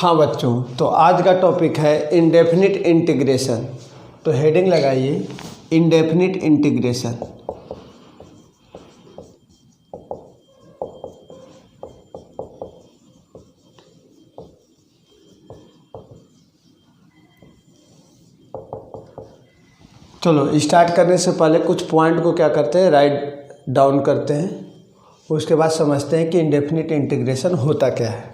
हाँ बच्चों, तो आज का टॉपिक है इंडेफिनिट इंटीग्रेशन। तो हेडिंग लगाइए इंडेफिनिट इंटीग्रेशन। चलो स्टार्ट करने से पहले कुछ पॉइंट को क्या करते हैं, राइट डाउन करते हैं, उसके बाद समझते हैं कि इंडेफिनिट इंटीग्रेशन होता क्या है।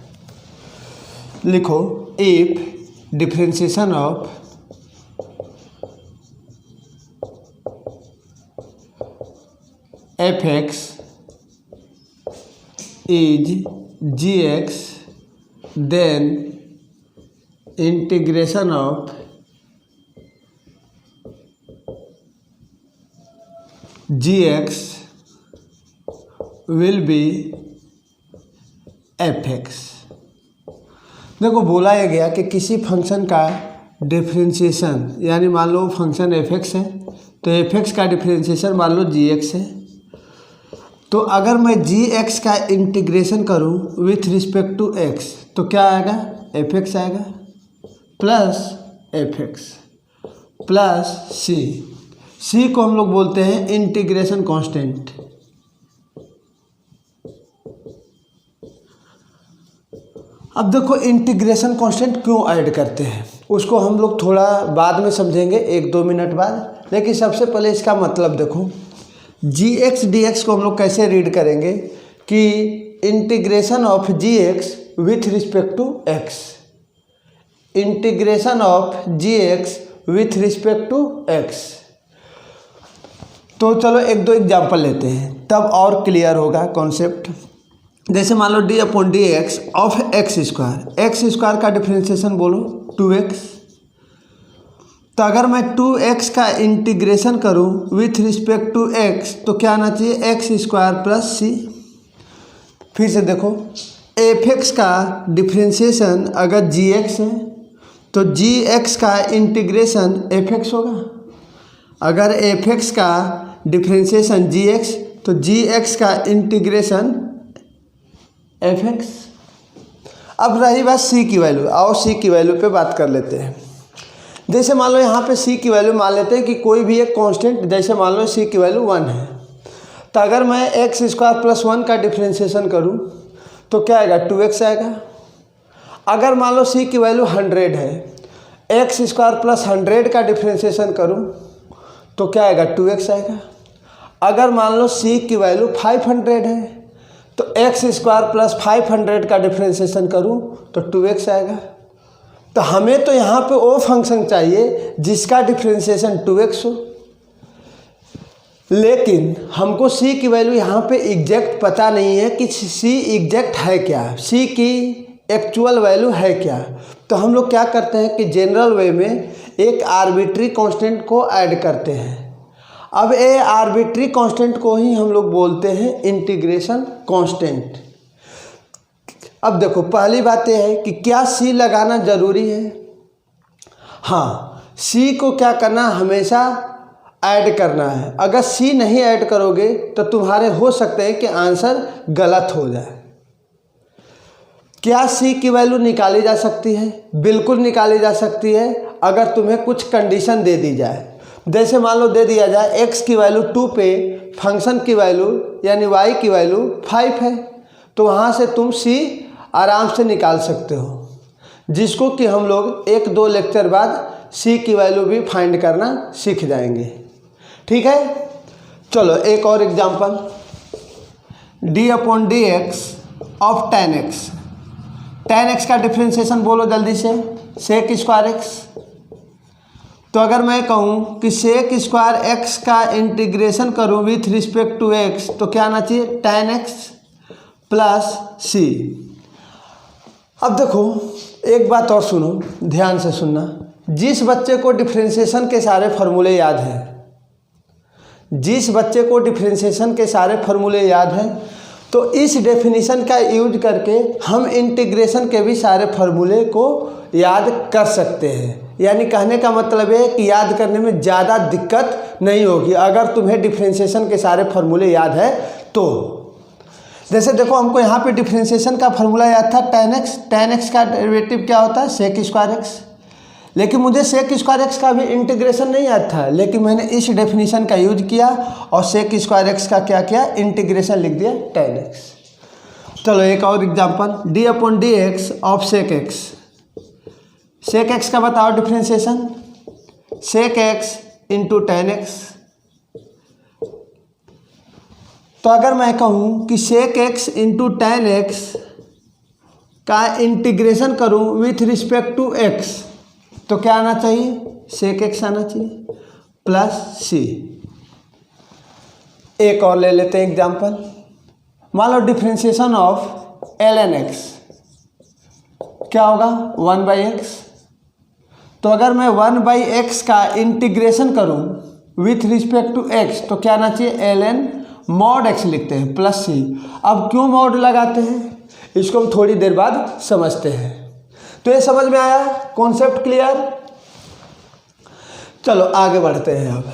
लिखो, if differentiation of f x is g x, then integration of g x will be f x. देखो, बोला यह गया कि किसी फंक्शन का डिफरेंशिएशन, यानी मान लो फंक्शन एफ एक्स है तो एफ एक्स का डिफरेंशिएशन मान लो जी एक्स है। तो अगर मैं जी एक्स का इंटीग्रेशन करूं विथ रिस्पेक्ट टू एक्स तो क्या आएगा, एफ एक्स आएगा प्लस एफ एक्स प्लस सी को हम लोग बोलते हैं इंटीग्रेशन कांस्टेंट। अब देखो, इंटीग्रेशन कांस्टेंट क्यों ऐड करते हैं उसको हम लोग थोड़ा बाद में समझेंगे, 1-2 मिनट बाद। लेकिन सबसे पहले इसका मतलब देखो, जी एक्स डी एक्स को हम लोग कैसे रीड करेंगे कि integration of g x with respect to x, integration of g x with respect to x. तो चलो 1-2 एग्जाम्पल लेते हैं, तब और क्लियर होगा कॉन्सेप्ट। जैसे मान लो d upon d x of x square का डिफरेंशिएशन बोलो 2x। तो अगर मैं 2x का इंटीग्रेशन करूं विथ रिस्पेक्ट टू x तो क्या आना चाहिए, एक्स स्क्वायर प्लस सी। फिर से देखो, एफ एक्स का डिफरेंशिएशन अगर जी एक्स है तो जी एक्स का इंटीग्रेशन एफ एक्स होगा। अगर एफ एक्स का डिफरेंशिएशन जी एक्स तो जी एक्स का इंटीग्रेशन एफ एक्स। अब रही बात सी की वैल्यू, आओ सी की वैल्यू पे बात कर लेते हैं। जैसे मान लो यहाँ पे सी की वैल्यू मान लेते हैं कि कोई भी एक कांस्टेंट, जैसे मान लो सी की वैल्यू 1 है। तो अगर मैं एक्स स्क्वायर प्लस 1 का डिफरेंशिएशन करूँ तो क्या आएगा, 2x आएगा। अगर मान लो सी की वैल्यू 100 है, एक्स स्क्वायर प्लस 100 का डिफरेंशिएशन करूँ तो क्या आएगा, 2x आएगा। अगर मान लो सी की वैल्यू 500 है तो एक्स स्क्वायर प्लस 500 का डिफरेंशिएशन करूं तो 2x आएगा। तो हमें तो यहाँ पे वो फंक्शन चाहिए जिसका डिफरेंशिएशन 2x हो, लेकिन हमको c की वैल्यू यहाँ पे एग्जैक्ट पता नहीं है कि c एग्जैक्ट है क्या, c की एक्चुअल वैल्यू है क्या। तो हम लोग क्या करते हैं कि जनरल वे में एक आर्बिट्री कांस्टेंट को ऐड करते हैं। अब ये आर्बिट्री कांस्टेंट को ही हम लोग बोलते हैं इंटीग्रेशन कांस्टेंट। अब देखो, पहली बात यह है कि क्या सी लगाना जरूरी है। हाँ, सी को क्या करना, हमेशा ऐड करना है। अगर सी नहीं ऐड करोगे तो तुम्हारे हो सकते हैं कि आंसर गलत हो जाए। क्या सी की वैल्यू निकाली जा सकती है? बिल्कुल निकाली जा सकती है, अगर तुम्हें कुछ कंडीशन दे दी जाए। जैसे मान लो दे दिया जाए x की वैल्यू 2 पे फंक्शन की वैल्यू यानी y की वैल्यू 5 है, तो वहाँ से तुम c आराम से निकाल सकते हो, जिसको कि हम लोग 1-2 लेक्चर बाद c की वैल्यू भी फाइंड करना सीख जाएंगे। ठीक है, चलो एक और example, d upon d x of tan x का डिफरेंशिएशन बोलो जल्दी से, सेक स्क्वायर एक्स। तो अगर मैं कहूँ कि सेक स्क्वायर एक्स का इंटीग्रेशन करूँ विथ रिस्पेक्ट टू एक्स तो क्या आना चाहिए, tan x प्लस सी। अब देखो, एक बात और सुनो, ध्यान से सुनना। जिस बच्चे को डिफरेंशिएशन के सारे फार्मूले याद हैं, जिस बच्चे को डिफरेंशिएशन के सारे फार्मूले याद हैं, तो इस डेफिनेशन का यूज करके हम इंटीग्रेशन के भी सारे फार्मूले को याद कर सकते हैं। यानी कहने का मतलब है कि याद करने में ज़्यादा दिक्कत नहीं होगी अगर तुम्हें डिफरेंशिएशन के सारे फार्मूले याद है तो। जैसे देखो हमको यहाँ पे डिफ्रेंशिएशन का फॉर्मूला याद था tan x का डेरिवेटिव क्या होता है सेक स्क्वायर एक्स, लेकिन मुझे सेक स्क्वायर एक्स का भी इंटीग्रेशन नहीं याद था, लेकिन मैंने इस डेफिनेशन का यूज किया और सेक स्क्वायर एक्स का क्या किया इंटीग्रेशन लिख दिया tan x। चलो एक और example d/dx of sec x. Sec x का बताओ differentiation, sec x into tan x। तो अगर मैं कहूँ कि sec x into tan x का इंटीग्रेशन करूँ विथ रिस्पेक्ट टू x, तो क्या आना चाहिए सेक एक्स आना चाहिए प्लस c। एक और ले लेते हैं एग्जांपल, मान लो डिफ्रेंशिएशन ऑफ ln x क्या होगा 1/x। तो अगर मैं 1/x का इंटीग्रेशन करूं विथ रिस्पेक्ट टू x, तो क्या आना चाहिए ln मॉड x लिखते हैं प्लस c। अब क्यों मॉड लगाते हैं इसको हम थोड़ी देर बाद समझते हैं। तो ये समझ में आया, कॉन्सेप्ट क्लियर। चलो आगे बढ़ते हैं। अब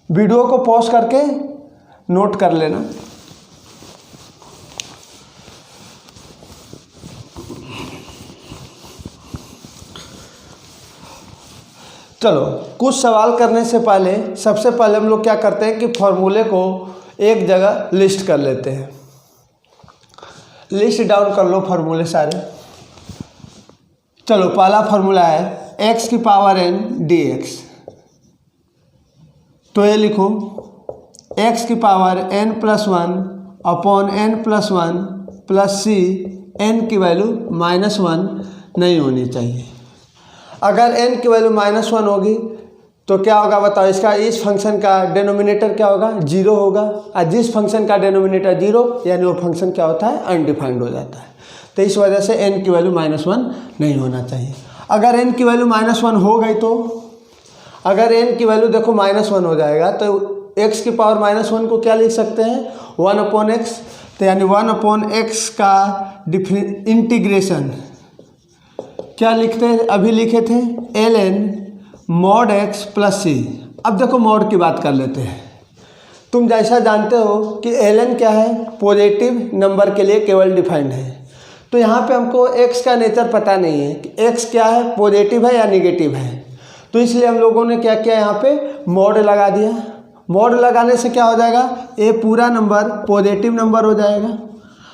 वीडियो को पॉज करके नोट कर लेना। चलो कुछ सवाल करने से पहले सबसे पहले हम लोग क्या करते हैं कि फॉर्मूले को एक जगह लिस्ट कर लेते हैं। लिस्ट डाउन कर लो फॉर्मूले सारे। चलो पहला फॉर्मूला है x की पावर n dx। तो ये लिखो x की power n plus 1 upon n plus 1 plus c, n की वैल्यू -1 नहीं होनी चाहिए। अगर n की वैल्यू -1 होगी तो क्या होगा बताओ, इसका इस फंक्शन का डिनोमिनेटर क्या होगा 0 होगा, और जिस फंक्शन का डिनोमिनेटर 0 यानी वो फंक्शन क्या होता है अनडिफाइंड हो जाता है। तो इस वजह से n की वैल्यू -1 नहीं होना चाहिए। अगर n की वैल्यू -1 हो गई तो अगर n की वैल्यू देखो -1 हो जाएगा तो x की पावर -1 को क्या लिख सकते हैं 1/x। तो यानी 1/x का इंटीग्रेशन क्या लिखते हैं, अभी लिखे थे ln mod x plus c। अब देखो मॉड की बात कर लेते हैं। तुम जैसा जानते हो कि ln क्या है पॉजिटिव नंबर के लिए केवल डिफाइंड है। तो यहाँ पे हमको x का नेचर पता नहीं है कि x क्या है पॉजिटिव है या निगेटिव है, तो इसलिए हम लोगों ने क्या किया यहाँ पे मॉड लगा दिया। मॉड लगाने से क्या हो जाएगा, ये पूरा नंबर पॉजिटिव नंबर हो जाएगा।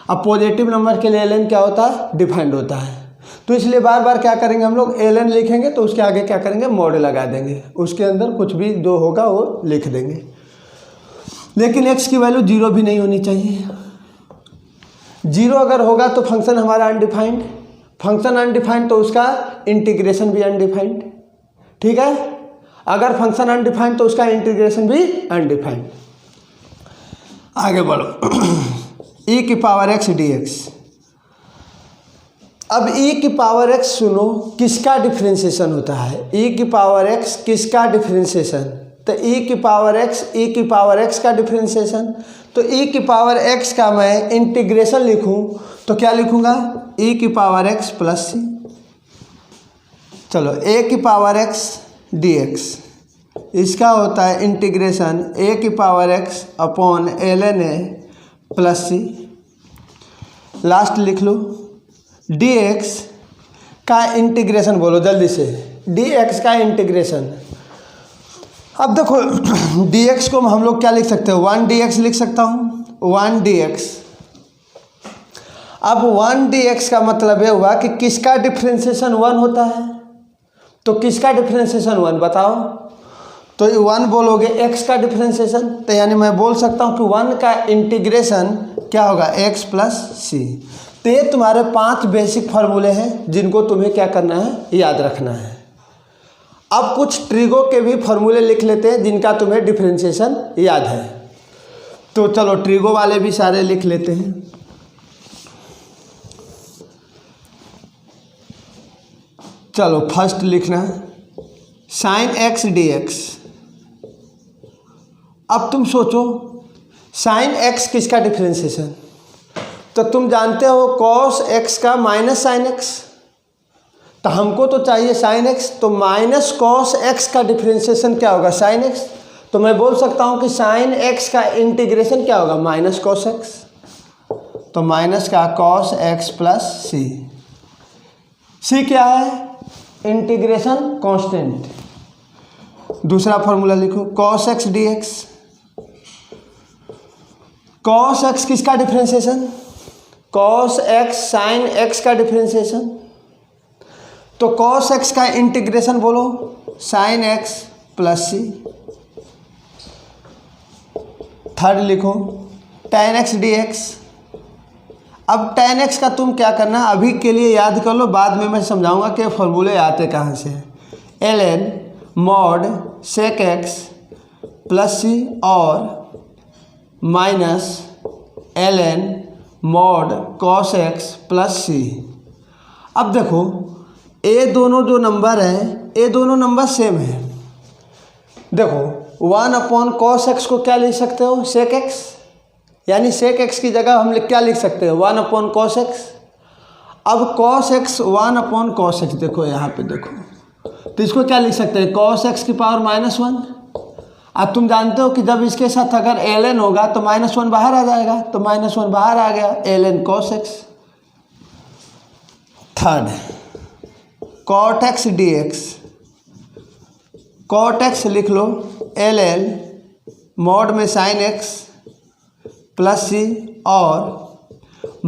अब पॉजिटिव नंबर के लिए ln क्या होता है डिफाइंड होता है, तो इसलिए बार बार क्या करेंगे हम लोग ln लिखेंगे तो उसके आगे क्या करेंगे मॉड लगा देंगे, उसके अंदर कुछ भी जो होगा वो लिख देंगे। लेकिन x की वैल्यू 0 भी नहीं होनी चाहिए। 0 अगर होगा तो फंक्शन हमारा अनडिफाइंड, फंक्शन अनडिफाइंड तो उसका इंटीग्रेशन भी अनडिफाइंड। ठीक है, अगर फंक्शन अनडिफाइंड तो उसका इंटीग्रेशन भी अनडिफाइंड। आगे बढ़ो e की पावर x dx। अब e की पावर x सुनो किसका डिफ्रेंशिएशन होता है, e की पावर x किसका डिफ्रेंशिएशन, तो e की पावर x का डिफ्रेंशिएशन। तो e की पावर x का मैं इंटीग्रेशन लिखूं तो क्या लिखूंगा e की पावर x प्लस c। चलो a की पावर x dx, इसका होता है इंटीग्रेशन a की power x upon ln a plus c। Last लिख लो dx का इंटीग्रेशन, बोलो जल्दी से dx का इंटीग्रेशन। अब देखो dx को हम लोग क्या लिख सकते हैं 1 dx लिख सकता हूँ 1 dx। अब 1 dx का मतलब ये हुआ कि किसका डिफ्रेंशिएशन 1 होता है, तो किसका डिफ्रेंशिएशन 1 बताओ, तो 1 बोलोगे x का डिफ्रेंशिएशन, तो यानी मैं बोल सकता हूँ कि 1 का इंटीग्रेशन क्या होगा x प्लस c। तो ये तुम्हारे 5 बेसिक फार्मूले हैं जिनको तुम्हें क्या करना है याद रखना है। अब कुछ ट्रिगो के भी फार्मूले लिख लेते हैं जिनका तुम्हें डिफरेंशिएशन याद है। तो चलो ट्रिगो वाले भी सारे लिख लेते हैं। चलो फर्स्ट लिखना साइन x dx। अब तुम सोचो साइन x किसका डिफरेंशिएशन, तो तुम जानते हो कॉस x का माइनस साइन x, तो हमको तो चाहिए साइन x, तो माइनस कॉस x का डिफरेंशिएशन क्या होगा साइन x। तो मैं बोल सकता हूँ कि साइन x का इंटीग्रेशन क्या होगा माइनस कॉस x। तो माइनस का cos x plus C. C क्या है? Integration constant. दूसरा फॉर्मूला लिखो, cos x d x. Cos x किसका differentiation? Cos x sine x का डिफ्रेंशिएशन। तो कॉस एक्स का इंटीग्रेशन बोलो, sine x plus C. Third लिखो, tan एक्स डी एक्स। अब tan एक्स का तुम क्या करना, अभी के लिए याद कर लो, बाद में मैं समझाऊंगा कि फॉर्मूले आते कहाँ से हैं। ln mod sec x plus सी और minus ln mod cos x plus सी। अब देखो ये दोनों जो नंबर हैं, ये दोनों नंबर सेम है। देखो 1/cos x को क्या लिख सकते हो? सेक एक्स, यानी सेक एक्स की जगह हम क्या लिख सकते हो? 1/cos x। अब cos x 1/cos x, देखो यहाँ पे देखो, तो इसको क्या लिख सकते हैं? cos x की पावर -1। अब तुम जानते हो कि जब इसके साथ अगर ln होगा तो -1 बाहर आ जाएगा, तो -1 बाहर आ गया, ln cos x। Third, cot x dx। cot x लिख लो, ln मॉड में sin x प्लस सी और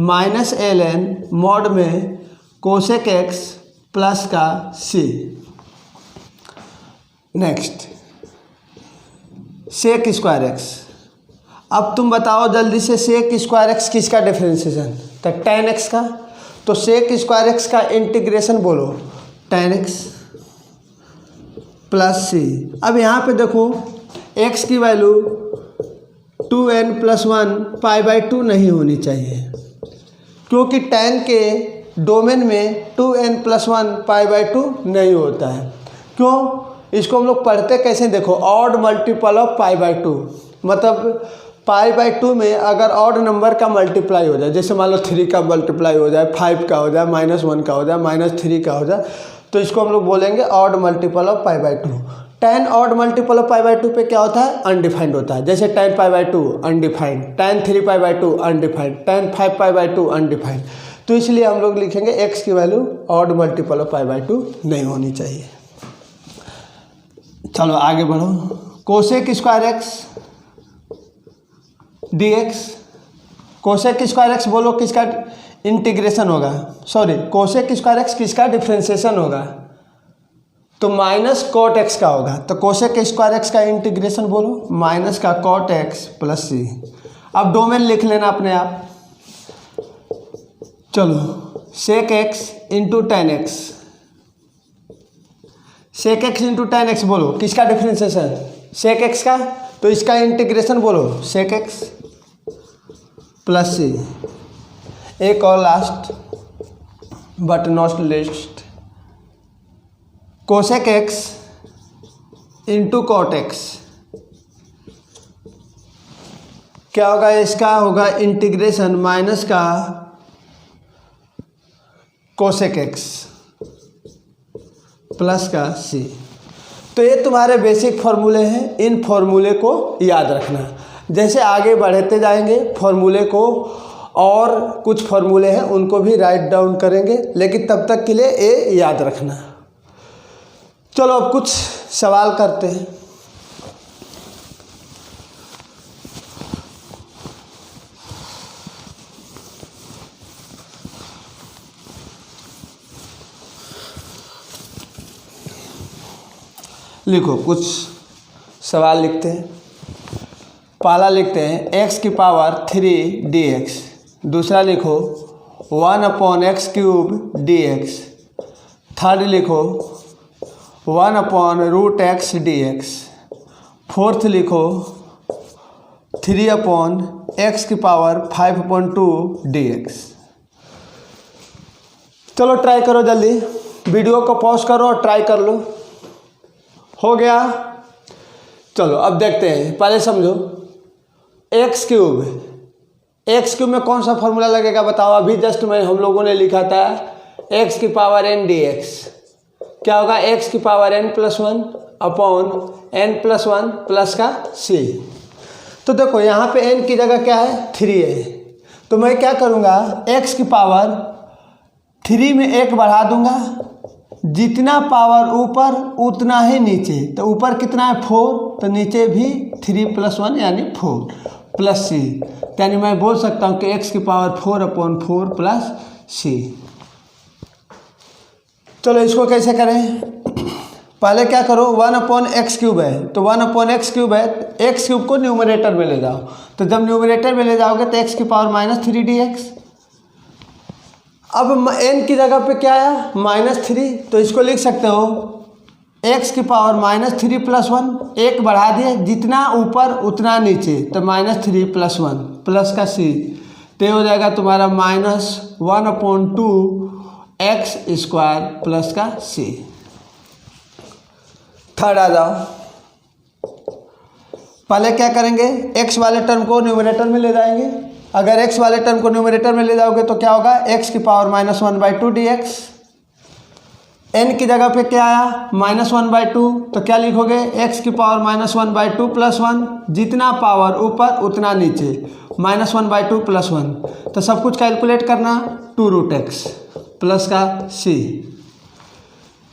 माइनस ln मॉड में कोसेक x प्लस का C. Next, sec square x. अब तुम बताओ जल्दी से, सेक स्क्वायर एक्स किसका डिफरेंशिएशन? तो tan एक्स का। तो सेक स्क्वायर एक्स का इंटीग्रेशन बोलो, tan एक्स प्लस सी। अब यहाँ पे देखो x की वैल्यू 2n+1 π/2 नहीं होनी चाहिए, क्योंकि tan के डोमेन में 2n+1 π/2 नहीं होता है। क्यों? इसको हम लोग पढ़ते कैसे? देखो, ऑड मल्टीपल ऑफ π/2, मतलब π/2 में अगर ऑड नंबर का मल्टीप्लाई हो जाए, जैसे मान लो 3 का मल्टीप्लाई हो जाए, 5 का हो जाए, -1 का हो जाए, -3 का हो जाए, तो इसको हम लोग बोलेंगे odd multiple of π/2। tan odd multiple of π/2 पे क्या होता है? अनडिफाइंड होता है। जैसे tan π/2 undefined, tan 3 π/2 undefined, tan 5 π/2 undefined. तो इसलिए हम लोग लिखेंगे x की वैल्यू ऑड मल्टीपल ऑफ π/2 नहीं होनी चाहिए। चलो आगे बढ़ो, cosec square x d x. Cosec square x बोलो किसका इंटीग्रेशन होगा? सॉरी, कोसेक स्क्वायर एक्स किसका डिफ्रेंशिएशन होगा? तो माइनस कॉट एक्स का होगा। तो कोसेक स्क्वायर एक्स का इंटीग्रेशन बोलो, माइनस का कॉट एक्स प्लस सी। अब डोमेन लिख लेना अपने आप। चलो, sec x into tan x. Sec x into tan x बोलो किसका डिफ्रेंशिएशन? सेक एक्स का। तो इसका इंटीग्रेशन बोलो, सेक एक्स प्लस सी। एक और last but not list, cosec x into cot x. क्या होगा? इसका होगा इंटीग्रेशन माइनस का कोसेक एक्स प्लस का सी। तो ये तुम्हारे बेसिक फॉर्मूले हैं, इन फॉर्मूले को याद रखना। जैसे आगे बढ़ते जाएंगे फॉर्मूले को, और कुछ फॉर्मूले हैं उनको भी राइट डाउन करेंगे, लेकिन तब तक के लिए ये याद रखना। चलो अब कुछ सवाल करते हैं। लिखो, कुछ सवाल लिखते हैं। पहला लिखते हैं x की पावर 3 dx। दूसरा लिखो 1/x³ dx। थर्ड लिखो 1/√x dx। फोर्थ लिखो 3/x⁵ dx। चलो ट्राई करो जल्दी, वीडियो को पॉज करो और ट्राई कर लो। हो गया? चलो अब देखते हैं, पहले समझो। x³ में कौन सा फॉर्मूला लगेगा बताओ? अभी जस्ट में हम लोगों ने लिखा था x⁴n dx। क्या होगा? x⁴n+1/n+1 प्लस का c। तो देखो यहाँ पे n की जगह क्या है? 3 है, तो मैं क्या करूँगा, x की पावर 3 में 1 बढ़ा दूंगा, जितना पावर ऊपर उतना ही नीचे। तो ऊपर कितना है 4, तो नीचे भी 3 + 1 यानी 4 प्लस c, यानी मैं बोल सकता हूँ कि x की पावर 4/4 प्लस c। चलो इसको कैसे करें, पहले क्या करो, 1/x³ है, तो 1/x³ है, x³ को न्यूमरेटर में ले जाओ। तो जब न्यूमरेटर में ले जाओगे तो x की पावर -3dx। अब n की जगह पे क्या आया -3, तो इसको लिख सकते हो x की पावर -3 + 1, 1 बढ़ा दिए, जितना ऊपर उतना नीचे, तो -3 + 1 प्लस का c, तो हो जाएगा तुम्हारा -1/2 x² प्लस का c। थर्ड आ जाओ, पहले क्या करेंगे, x वाले टर्म को न्यूमरेटर में ले जाएंगे। अगर x वाले टर्म को न्यूमरेटर में ले जाओगे तो क्या होगा, x की पावर -1/2 dx। n की जगह पे क्या आया -1/2, तो क्या लिखोगे, x की पावर -1/2 + 1, जितना पावर ऊपर उतना नीचे, -1/2 + 1, तो सब कुछ कैलकुलेट करना, 2√x प्लस का c।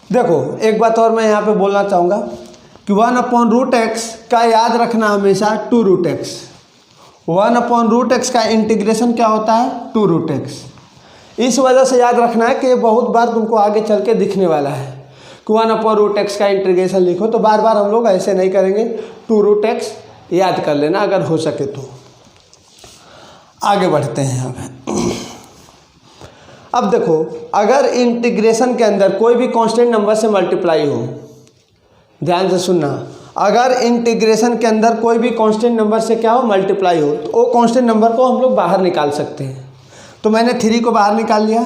देखो एक बात और मैं यहाँ पे बोलना चाहूँगा कि 1/√x का याद रखना हमेशा 2√x। 1/√x का इंटीग्रेशन क्या होता है, 2√x। इस वजह से याद रखना है कि बहुत बार तुमको आगे चल के दिखने वाला है कि 1/√x का इंटीग्रेशन लिखो, तो बार बार हम लोग ऐसे नहीं करेंगे, 2√x याद कर लेना अगर हो सके तो। आगे बढ़ते हैं। अब देखो, अगर इंटीग्रेशन के अंदर कोई भी कांस्टेंट नंबर से मल्टीप्लाई हो, ध्यान से सुनना, अगर इंटीग्रेशन के अंदर कोई भी कांस्टेंट नंबर से क्या हो, मल्टीप्लाई हो, तो वो कांस्टेंट नंबर को हम लोग बाहर निकाल सकते हैं। तो मैंने 3 को बाहर निकाल लिया,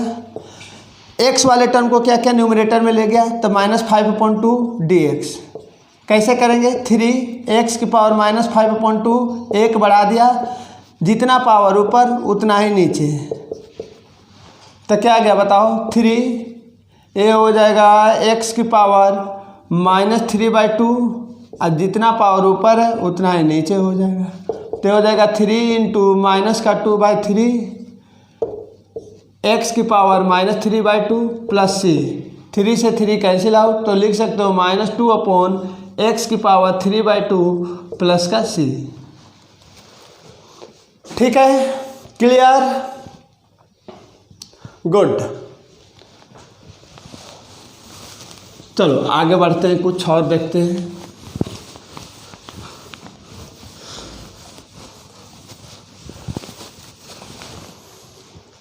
x वाले टर्म को क्या क्या न्यूमरेटर में ले गया, तो -5/2 dx। कैसे करेंगे, 3x की पावर -5/2, 1 बढ़ा दिया, जितना पावर ऊपर उतना ही नीचे, तो क्या आ गया बताओ, 3, ये हो जाएगा x की पावर -3/2, और जितना पावर ऊपर है उतना ही नीचे हो जाएगा, तो हो जाएगा 3 × -2/3, x की पावर -3/2 प्लस c। 3 से 3 कैंसिल आउट, तो लिख सकते हो -2/x की पावर 3/2 प्लस का c। ठीक है, क्लियर, गुड। चलो आगे बढ़ते हैं, कुछ और देखते हैं।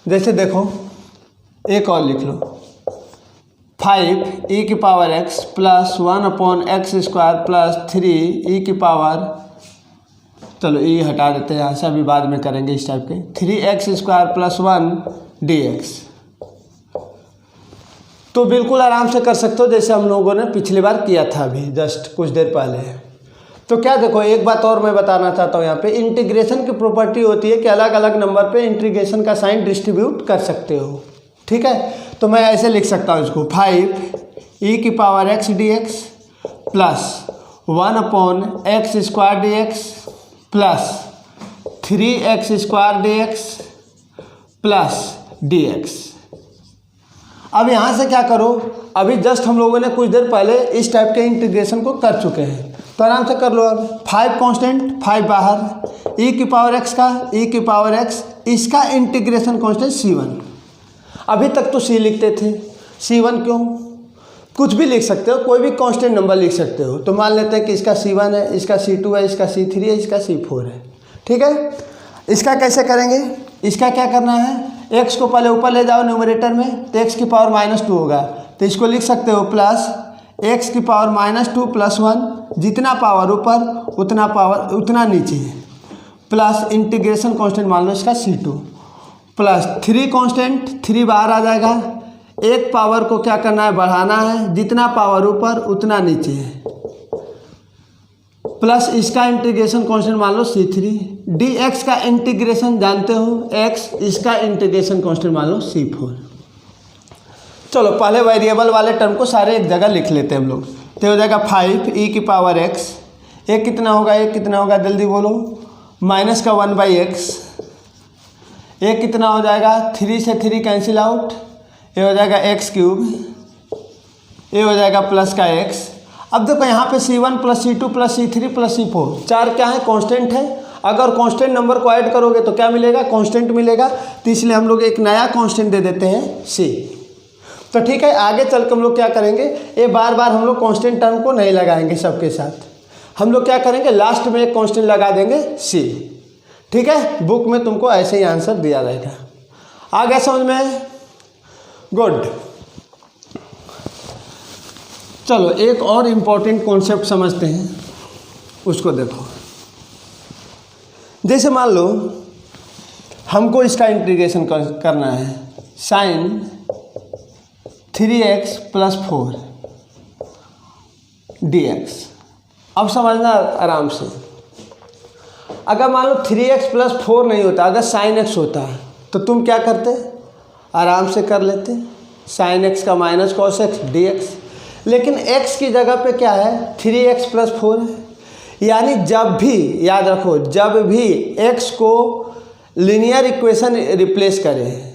जैसे देखो, एक और लिख लो, 5e⁻x plus 1/x² plus 3e की पावर, चलो e हटा देते हैं यहाँ से, अभी बाद में करेंगे इस टाइप के, 3x² प्लस 1 dx। तो बिल्कुल आराम से कर सकते हो जैसे हम लोगों ने पिछली बार किया था, अभी जस्ट कुछ देर पहले। तो क्या देखो, एक बात और मैं बताना चाहता हूँ, यहाँ पे इंटीग्रेशन की प्रॉपर्टी होती है कि अलग अलग नंबर पे इंटीग्रेशन का साइन डिस्ट्रीब्यूट कर सकते हो। ठीक है, तो मैं ऐसे लिख सकता हूँ इसको, 5e⁻x dx plus 1/x² dx plus 3x² dx plus dx। अब यहाँ से क्या करो, अभी जस्ट हम लोगों ने कुछ देर पहले इस टाइप के इंटीग्रेशन को कर चुके हैं, तो आराम से कर लो। अब 5 कांस्टेंट, 5 बाहर, e⁻x का e⁻x, इसका इंटीग्रेशन कांस्टेंट c1। अभी तक तो c लिखते थे, c1 क्यों, कुछ भी लिख सकते हो, कोई भी कांस्टेंट नंबर लिख सकते हो। तो मान लेते हैं कि इसका c1 है, इसका c2 है, इसका c3 है, इसका c4 है। ठीक है, इसका कैसे करेंगे, इसका क्या करना है, x को पहले ऊपर ले जाओ न्यूमरेटर में, तो x की पावर -2 होगा, तो इसको लिख सकते हो प्लस x की पावर -2 + 1, जितना पावर ऊपर उतना नीचे, प्लस इंटीग्रेशन कांस्टेंट मान लो इसका c2, प्लस 3 कांस्टेंट, 3 बाहर आ जाएगा, एक पावर को क्या करना है, बढ़ाना है, जितना पावर ऊपर उतना नीचे, प्लस इसका इंटीग्रेशन कांस्टेंट मान लो c3, dx का इंटीग्रेशन जानते हो x, इसका इंटीग्रेशन कांस्टेंट मान लो c4। चलो पहले वेरिएबल वाले टर्म को सारे एक जगह लिख लेते हैं हम लोग, तो हो जाएगा 5e⁻x, एक कितना होगा, एक कितना होगा, जल्दी बोलो, -1/x, ये कितना हो जाएगा, 3 से 3 कैंसिल आउट, ये हो जाएगा एक्स क्यूब, ये हो जाएगा प्लस का एक्स। अब देखो यहाँ पे C1 plus C2 plus C3 plus C4 चार क्या है, कांस्टेंट है। अगर कांस्टेंट नंबर को ऐड करोगे तो क्या मिलेगा, कांस्टेंट मिलेगा। तो इसलिए हम लोग एक नया कांस्टेंट दे देते हैं C। तो ठीक है, आगे चल के हम लोग क्या करेंगे, ये बार बार हम लोग कांस्टेंट टर्म को नहीं लगाएंगे सबके साथ, हम लोग क्या करेंगे लास्ट में एक कांस्टेंट लगा देंगे C। ठीक है, बुक में तुमको ऐसे ही आंसर दिया रहेगा। आ गया समझ में, गुड। चलो एक और इम्पॉर्टेंट कॉन्सेप्ट समझते हैं, उसको देखो। जैसे मान लो हमको इसका इंटीग्रेशन करना है, साइन 3x प्लस 4 dx। अब समझना आराम से, अगर मान लो 3x प्लस 4 नहीं होता, अगर साइन x होता तो तुम क्या करते, आराम से कर लेते, साइन x का माइनस कॉस x dx। लेकिन x की जगह पे क्या है, 3x प्लस 4 है। यानी जब भी, याद रखो, जब भी x को लीनियर इक्वेशन रिप्लेस करें,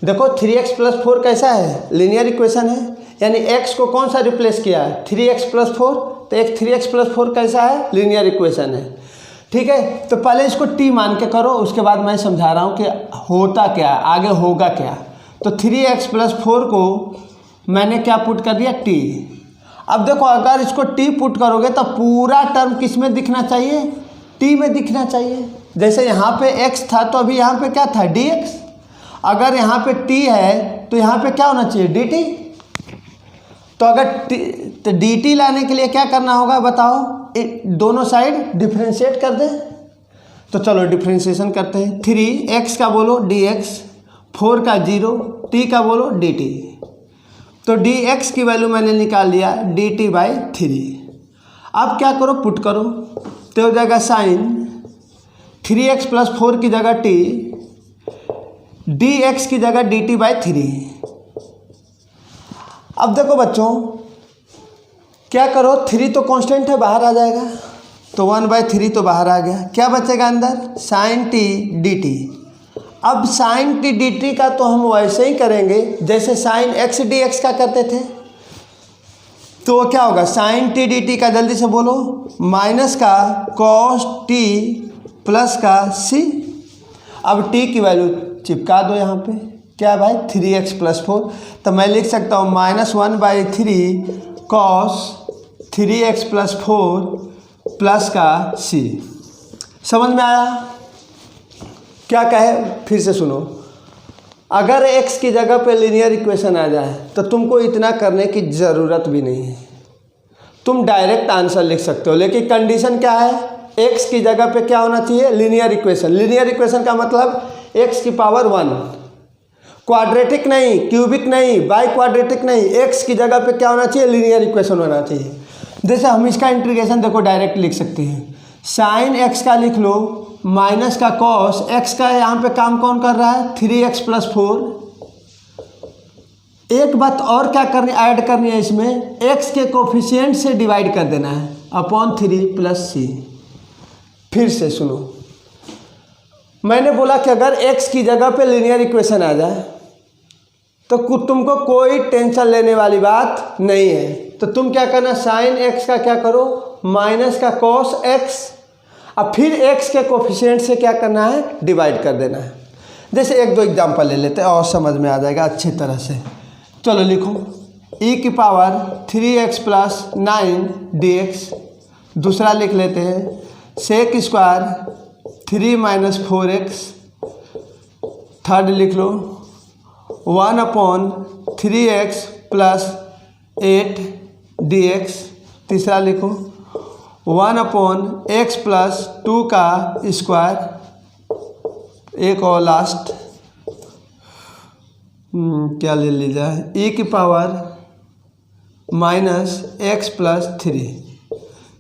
देखो 3x प्लस 4 कैसा है, लीनियर इक्वेशन है, यानी x को कौन सा रिप्लेस किया है, 3x प्लस 4। तो एक 3x प्लस 4 कैसा है, लीनियर इक्वेशन है। ठीक है, तो पहले इसको t मान के करो, उसके बाद मैं समझा रहा हूँ कि होता क्या, आगे होगा क्या। तो 3x प्लस 4 को मैंने क्या पुट कर दिया, t। अब देखो अगर इसको t पुट करोगे तो पूरा टर्म किस में दिखना चाहिए, t में दिखना चाहिए। जैसे यहाँ पे x था तो अभी यहाँ पे क्या था, dx। अगर यहाँ पे t है तो यहाँ पे क्या होना चाहिए, dt। तो अगर तो dt लाने के लिए क्या करना होगा बताओ, दोनों साइड डिफ्रेंशिएट कर दे। तो चलो डिफ्रेंशिएशन करते हैं। 3x का बोलो dx, 4 का 0, t का बोलो dt। तो dx की वैल्यू मैंने निकाल दिया dt बाई 3। अब क्या करो, पुट करो, तो हो जाएगा साइन 3x प्लस 4 की जगह t, dx की जगह dt बाई 3। अब देखो बच्चों क्या करो, 3 तो कांस्टेंट है, बाहर आ जाएगा, तो 1/3 तो बाहर आ गया, क्या बचेगा अंदर, साइन t dt। अब साइन t dt का तो हम वैसे ही करेंगे जैसे साइन x dx का करते थे। तो वो क्या होगा, साइन t dt का जल्दी से बोलो, माइनस का cos t प्लस का c। अब t की वैल्यू चिपका दो यहाँ पे, क्या भाई 3x प्लस 4। तो मैं लिख सकता हूँ -1/3 cos 3x प्लस 4 प्लस का c। समझ में आया, क्या कहे फिर से सुनो। अगर x की जगह पे लीनियर इक्वेशन आ जाए तो तुमको इतना करने की ज़रूरत भी नहीं है, तुम डायरेक्ट आंसर लिख सकते हो। लेकिन कंडीशन क्या है, x की जगह पे क्या होना चाहिए, लीनियर इक्वेशन। लीनियर इक्वेशन का मतलब x की पावर 1, क्वाड्रेटिक नहीं, क्यूबिक नहीं, बाई क्वाड्रेटिक नहीं, x की जगह पे क्या होना चाहिए, लीनियर इक्वेशन होना चाहिए। जैसे हम इसका इंटीग्रेशन देखो डायरेक्ट लिख सकते हैं, साइन x का लिख लो माइनस का कॉस x का, यहाँ पे काम कौन कर रहा है, 3x प्लस 4। एक बात और क्या करनी, ऐड करनी है इसमें, x के कोफिशिएंट से डिवाइड कर देना है अपॉन 3 प्लस c। फिर से सुनो, मैंने बोला कि अगर x की जगह पे लीनियर इक्वेशन आ जाए तो तुमको कोई टेंशन लेने वाली बात नहीं है। तो तुम क्या करना, साइन x का क्या करो, माइनस का कॉस x, अब फिर x के कोफिशिएंट से क्या करना है, डिवाइड कर देना है। जैसे एक दो एग्जांपल ले लेते हैं और समझ में आ जाएगा अच्छी तरह से। चलो लिखो, e की पावर 3x प्लस 9 dx। दूसरा लिख लेते हैं, sec square 3 minus 4x। Third लिख लो 1/3x प्लस 8 dx। तीसरा लिखो 1/x प्लस 2 का स्क्वायर। एक और लास्ट क्या ले ली जाए, e की पावर -x प्लस 3।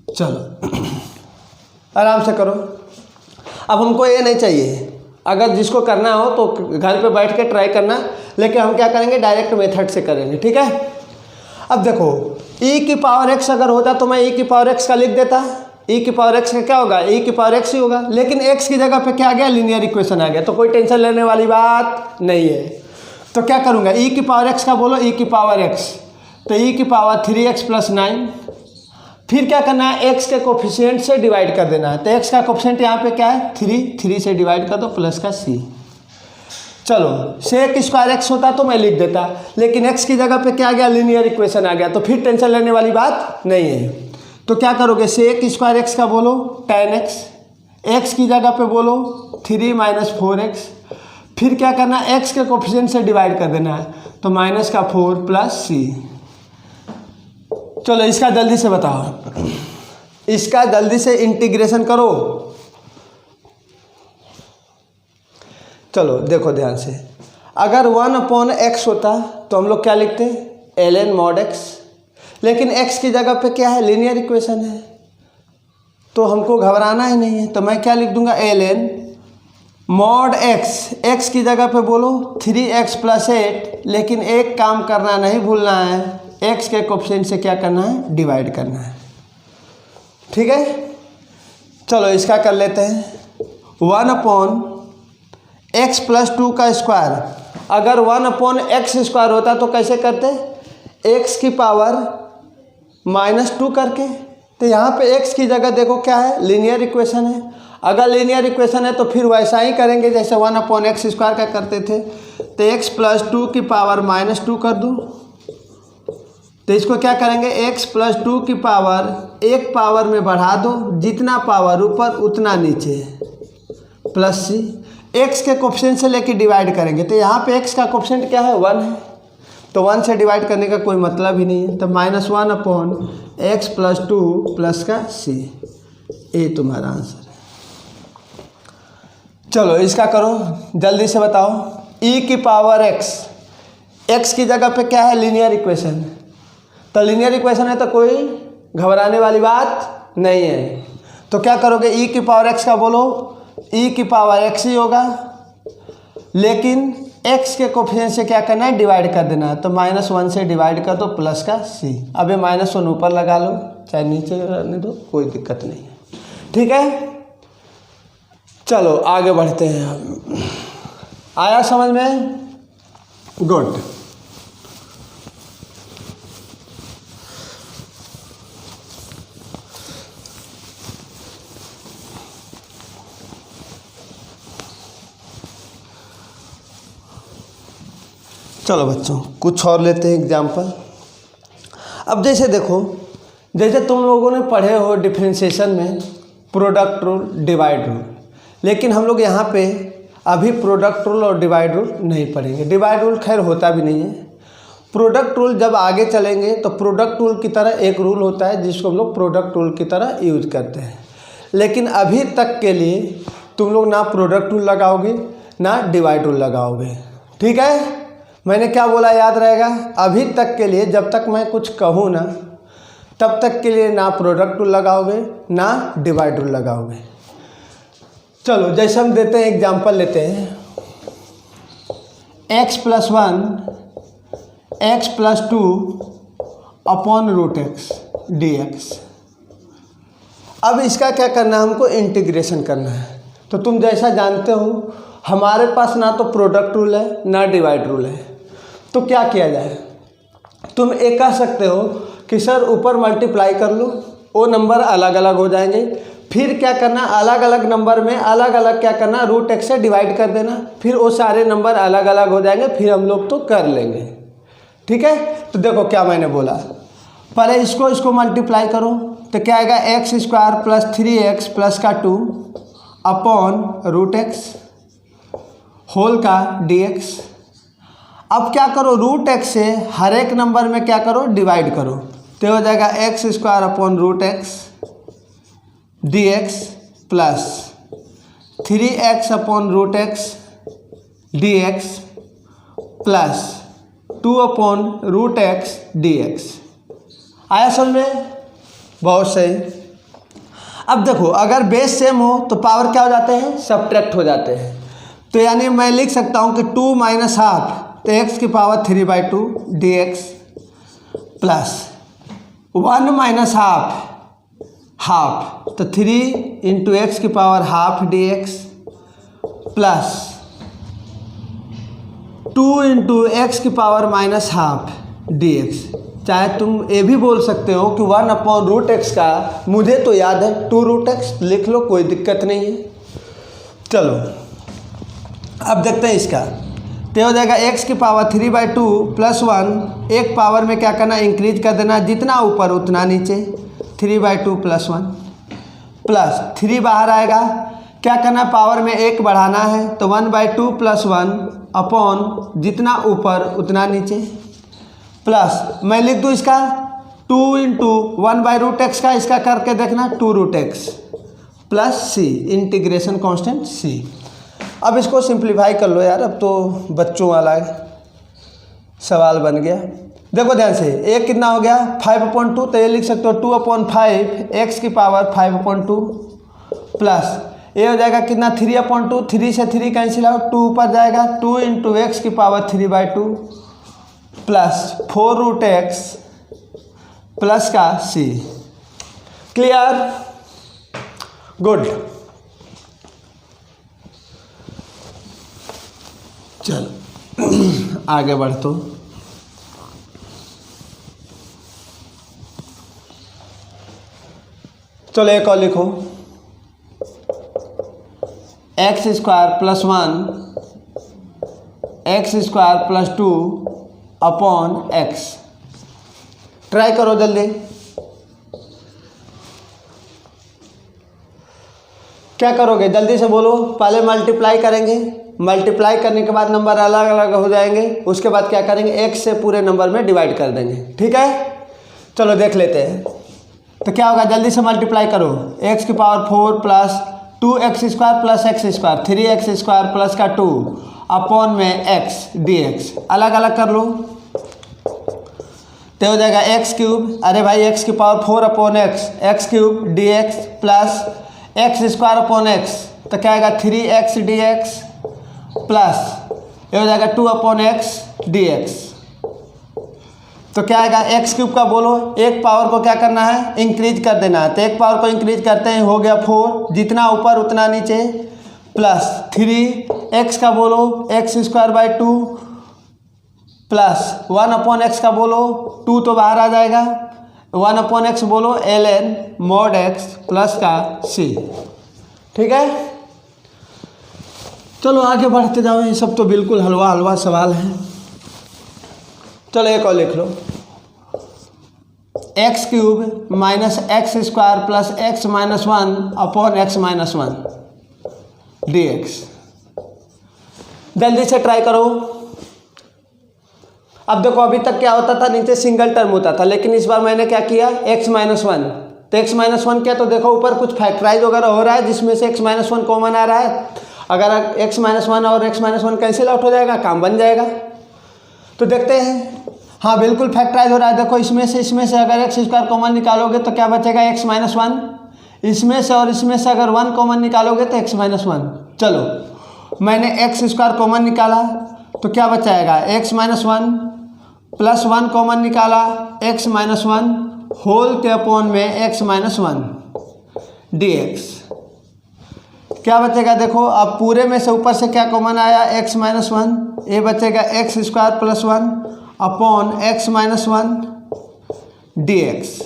चलो आराम से करो। अब हमको ये नहीं चाहिए, अगर जिसको करना हो तो घर पे बैठ के ट्राई करना, लेकिन हम क्या करेंगे, डायरेक्ट मेथड से करेंगे। ठीक है, अब देखो e की पावर x अगर होता तो मैं e की पावर x का लिख देता, ई की पावर एक्स का क्या होगा, ई की पावर एक्स ही होगा, लेकिन एक्स की जगह पे क्या आ गया, लीनियर इक्वेशन आ गया, तो कोई टेंशन लेने वाली बात नहीं है। तो क्या करूँगा, ई की पावर एक्स का बोलो, ई की पावर एक्स, तो ई की पावर 3x + 9, फिर क्या करना है, एक्स के कोफिशिएंट से डिवाइड कर देना है। तो एक्स का कोफिशिएंट यहाँ पे क्या है, 3 से डिवाइड कर दो प्लस का c। चलो सेक स्क्वायर एक्स होता तो मैं लिख देता, लेकिन एक्स की जगह पे क्या आ गया, लीनियर इक्वेशन आ गया, तो फिर टेंशन लेने वाली बात नहीं है। तो क्या करोगे, सेक स्क्वायर एक्स का बोलो tan x, एक्स की जगह पे बोलो 3 - 4x, फिर क्या करना है, एक्स के कोफिशिएंट से डिवाइड कर देना है, तो -4 + c। चलो इसका जल्दी से बताओ, इसका जल्दी से इंटीग्रेशन करो। चलो देखो ध्यान से, अगर 1/x होता तो हम लोग क्या लिखते, ln mod x, लेकिन x की जगह पे क्या है, लीनियर इक्वेशन है, तो हमको घबराना ही नहीं है। तो मैं क्या लिख दूंगा, ln mod x, x की जगह पे बोलो 3x + 8, लेकिन एक काम करना नहीं भूलना है, x के कोफिशिएंट से क्या करना है, डिवाइड करना है। ठीक है, चलो इसका कर लेते हैं, 1/x + 2 का स्क्वायर, अगर 1/x² होता तो कैसे करते, x की पावर -2 करके, तो यहाँ पे x की जगह देखो क्या है, लीनियर इक्वेशन है, अगर लीनियर इक्वेशन है तो फिर वैसा ही करेंगे जैसे 1/x² का करते थे, तो x + 2 की पावर -2 कर दूँ, तो इसको क्या करेंगे, x + 2 की पावर एक पावर में बढ़ा दो, जितना पावर ऊपर उतना नीचे, प्लस c, x के कोफिशिएंट से लेके डिवाइड करेंगे, तो यहाँ पे x का कोफिशिएंट क्या है, 1 है, तो 1 से डिवाइड करने का कोई मतलब ही नहीं है, तो -1/x + 2 प्लस का c, ये तुम्हारा आंसर है। चलो इसका करो, जल्दी से बताओ, e की पावर x, x की जगह पे क्या है, लीनियर इक्वेशन, तो लीनियर इक्वेशन है तो कोई घबराने वाली बात नहीं है। तो क्या करोगे, e की पावर x का बोलो, e की पावर x ही होगा, लेकिन x के कोफिशिएंट से क्या करना है, डिवाइड कर देना है, तो -1 से डिवाइड कर दो प्लस का c। अब ये -1 ऊपर लगा लो, चाहे नीचे रहने दो, कोई दिक्कत नहीं है। ठीक है, चलो आगे बढ़ते हैं। आया समझ में, गुड। चलो बच्चों कुछ और लेते हैं एग्जाम्पल। अब जैसे देखो, जैसे तुम लोगों ने पढ़े हो डिफरेंशिएशन में प्रोडक्ट रूल, डिवाइड रूल, लेकिन हम लोग यहाँ पे अभी प्रोडक्ट रूल और डिवाइड रूल नहीं पढ़ेंगे। डिवाइड रूल खैर होता भी नहीं है। प्रोडक्ट रूल जब आगे चलेंगे तो प्रोडक्ट रूल की तरह एक रूल होता है जिसको हम लोग प्रोडक्ट रूल की तरह यूज करते हैं, लेकिन अभी तक के लिए तुम लोग ना प्रोडक्ट रूल लगाओगे ना डिवाइड रूल लगाओगे। ठीक है, मैंने क्या बोला याद रहेगा, अभी तक के लिए जब तक मैं कुछ कहूँ ना तब तक के लिए ना प्रोडक्ट रूल लगाओगे ना डिवाइड रूल लगाओगे। चलो जैसे हम देते हैं एग्जांपल लेते हैं, x + 1 x + 2 √x dx। अब इसका क्या करना है, हमको इंटीग्रेशन करना है। तो तुम जैसा जानते हो हमारे पास ना तो प्रोडक्ट रूल है ना डिवाइड रूल है, तो क्या किया जाए, तुम एक कह सकते हो कि सर ऊपर मल्टीप्लाई कर लो, वो नंबर अलग अलग हो जाएंगे, फिर क्या करना, अलग अलग नंबर में अलग अलग क्या करना, √x से डिवाइड कर देना, फिर वो सारे नंबर अलग अलग हो जाएंगे, फिर हम लोग तो कर लेंगे। ठीक है, तो देखो क्या मैंने बोला, पहले इसको मल्टीप्लाई करो, तो क्या आएगा, x² + 3x प्लस का 2 √x होल का dx। अब क्या करो, √x से हर एक नंबर में क्या करो, डिवाइड करो, तो हो जाएगा x² √x dx plus 3x √x dx plus 2 √x dx। आया समझ में, बहुत सही। अब देखो अगर बेस सेम हो तो पावर क्या हो जाते हैं, सब्ट्रैक्ट हो जाते हैं। तो यानी मैं लिख सकता हूँ कि 2 - ½ तो x की पावर 3/2 dx प्लस 1 - ½ हाफ, तो 3 इंटू एक्स की power half d x plus 2 into x की power minus half d x. चाहे तुम ये भी बोल सकते हो कि 1/√x का मुझे तो याद है 2√x, लिख लो, कोई दिक्कत नहीं है। चलो अब देखते हैं इसका। तो हो जाएगा x की पावर 3/2 प्लस 1, एक पावर में क्या करना, इंक्रीज कर देना, जितना ऊपर उतना नीचे, 3/2 प्लस 1 प्लस 3 बाहर आएगा, क्या करना, पावर में 1 बढ़ाना है, तो 1/2 प्लस 1 अपॉन जितना ऊपर उतना नीचे, प्लस मैं लिख दूँ इसका 2 इंटू 1/√x का, इसका करके देखना 2√x plus c, integration constant c। अब इसको सिंप्लीफाई कर लो यार, अब तो बच्चों वाला सवाल बन गया। देखो ध्यान से, एक कितना हो गया 5/2, तो ये लिख सकते हो 2/5 x की पावर 5/2 प्लस ये हो जाएगा कितना 3/2, 3 से 3 कैंसिल आउट, 2 ऊपर जाएगा, 2 इंटू एक्स की पावर 3/2 प्लस 4√x प्लस का c। Clear, good. चलो आगे बढ़तो। चलो एक और लिखो, x² plus 1 x² plus 2 upon x। Try करो जल्दी, क्या करोगे जल्दी से बोलो। पहले मल्टीप्लाई करेंगे, मल्टीप्लाई करने के बाद नंबर अलग अलग हो जाएंगे, उसके बाद क्या करेंगे, x से पूरे नंबर में डिवाइड कर देंगे, ठीक है। चलो देख लेते हैं, तो क्या होगा, जल्दी से मल्टीप्लाई करो, x की power 4 plus 2x² plus x², 3x² plus का 2 अपॉन में x dx, अलग अलग कर लो, तो हो जाएगा x³ अरे भाई x की power 4 upon x³ dx plus x² upon x, तो क्या आएगा 3x dx प्लस ये हो जाएगा 2 अपॉन x dx। तो क्या आएगा, x³ का बोलो, एक पावर को क्या करना है, इंक्रीज कर देना है, तो एक पावर को इंक्रीज करते हैं, हो गया 4, जितना ऊपर उतना नीचे, प्लस 3x का बोलो x²/2 प्लस 1 अपॉन x का बोलो, 2 तो बाहर आ जाएगा, 1 अपॉन x बोलो ln mod x प्लस का c, ठीक है। चलो आगे बढ़ते जाओ, ये सब तो बिल्कुल हलवा हलवा सवाल है। चलो एक और लिख लो, x³ minus x² plus x minus 1 upon x minus 1 dx। जल्दी से ट्राई करो। अब देखो अभी तक क्या होता था, नीचे सिंगल टर्म होता था, लेकिन इस बार मैंने क्या किया, x माइनस 1, तो x माइनस 1 क्या, तो देखो ऊपर कुछ फैक्टराइज वगैरह हो रहा है, जिसमें से x माइनस 1 कॉमन आ रहा है। अगर x माइनस 1 और x माइनस 1 कैंसिल आउट हो जाएगा, काम बन जाएगा। तो देखते हैं, हाँ बिल्कुल फैक्टराइज हो रहा है। देखो इसमें से अगर x² कॉमन निकालोगे तो क्या बचेगा, x माइनस 1, इसमें से और इसमें से अगर 1 कॉमन निकालोगे तो x माइनस 1। चलो मैंने x² कॉमन निकाला तो क्या बचाएगा, x माइनस 1 प्लस 1 कॉमन निकाला, x माइनस 1 होल के अपॉन में x माइनस 1 dx। क्या बचेगा, देखो अब पूरे में से ऊपर से क्या कॉमन आया, x माइनस 1, ये बचेगा x² plus 1 upon x minus 1 dx।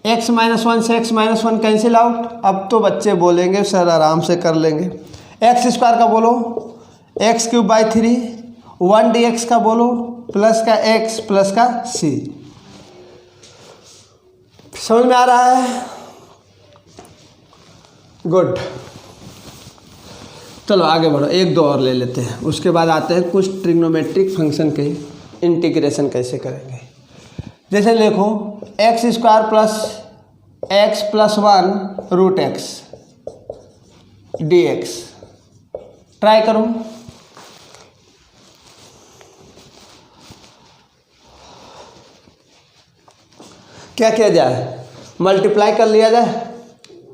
x minus 1 से x माइनस 1 कैंसिल आउट। अब तो बच्चे बोलेंगे सर आराम से कर लेंगे। x² का बोलो x³/3, 1 dx का बोलो प्लस का x प्लस का c। समझ में आ रहा है, गुड। चलो आगे बढ़ो, एक दो और ले लेते हैं, उसके बाद आते हैं कुछ ट्रिग्नोमेट्रिक फंक्शन के इंटीग्रेशन कैसे करेंगे। जैसे देखो x² plus x plus 1 root x dx। Try करूं, क्या किया जाए, मल्टीप्लाई कर लिया जाए।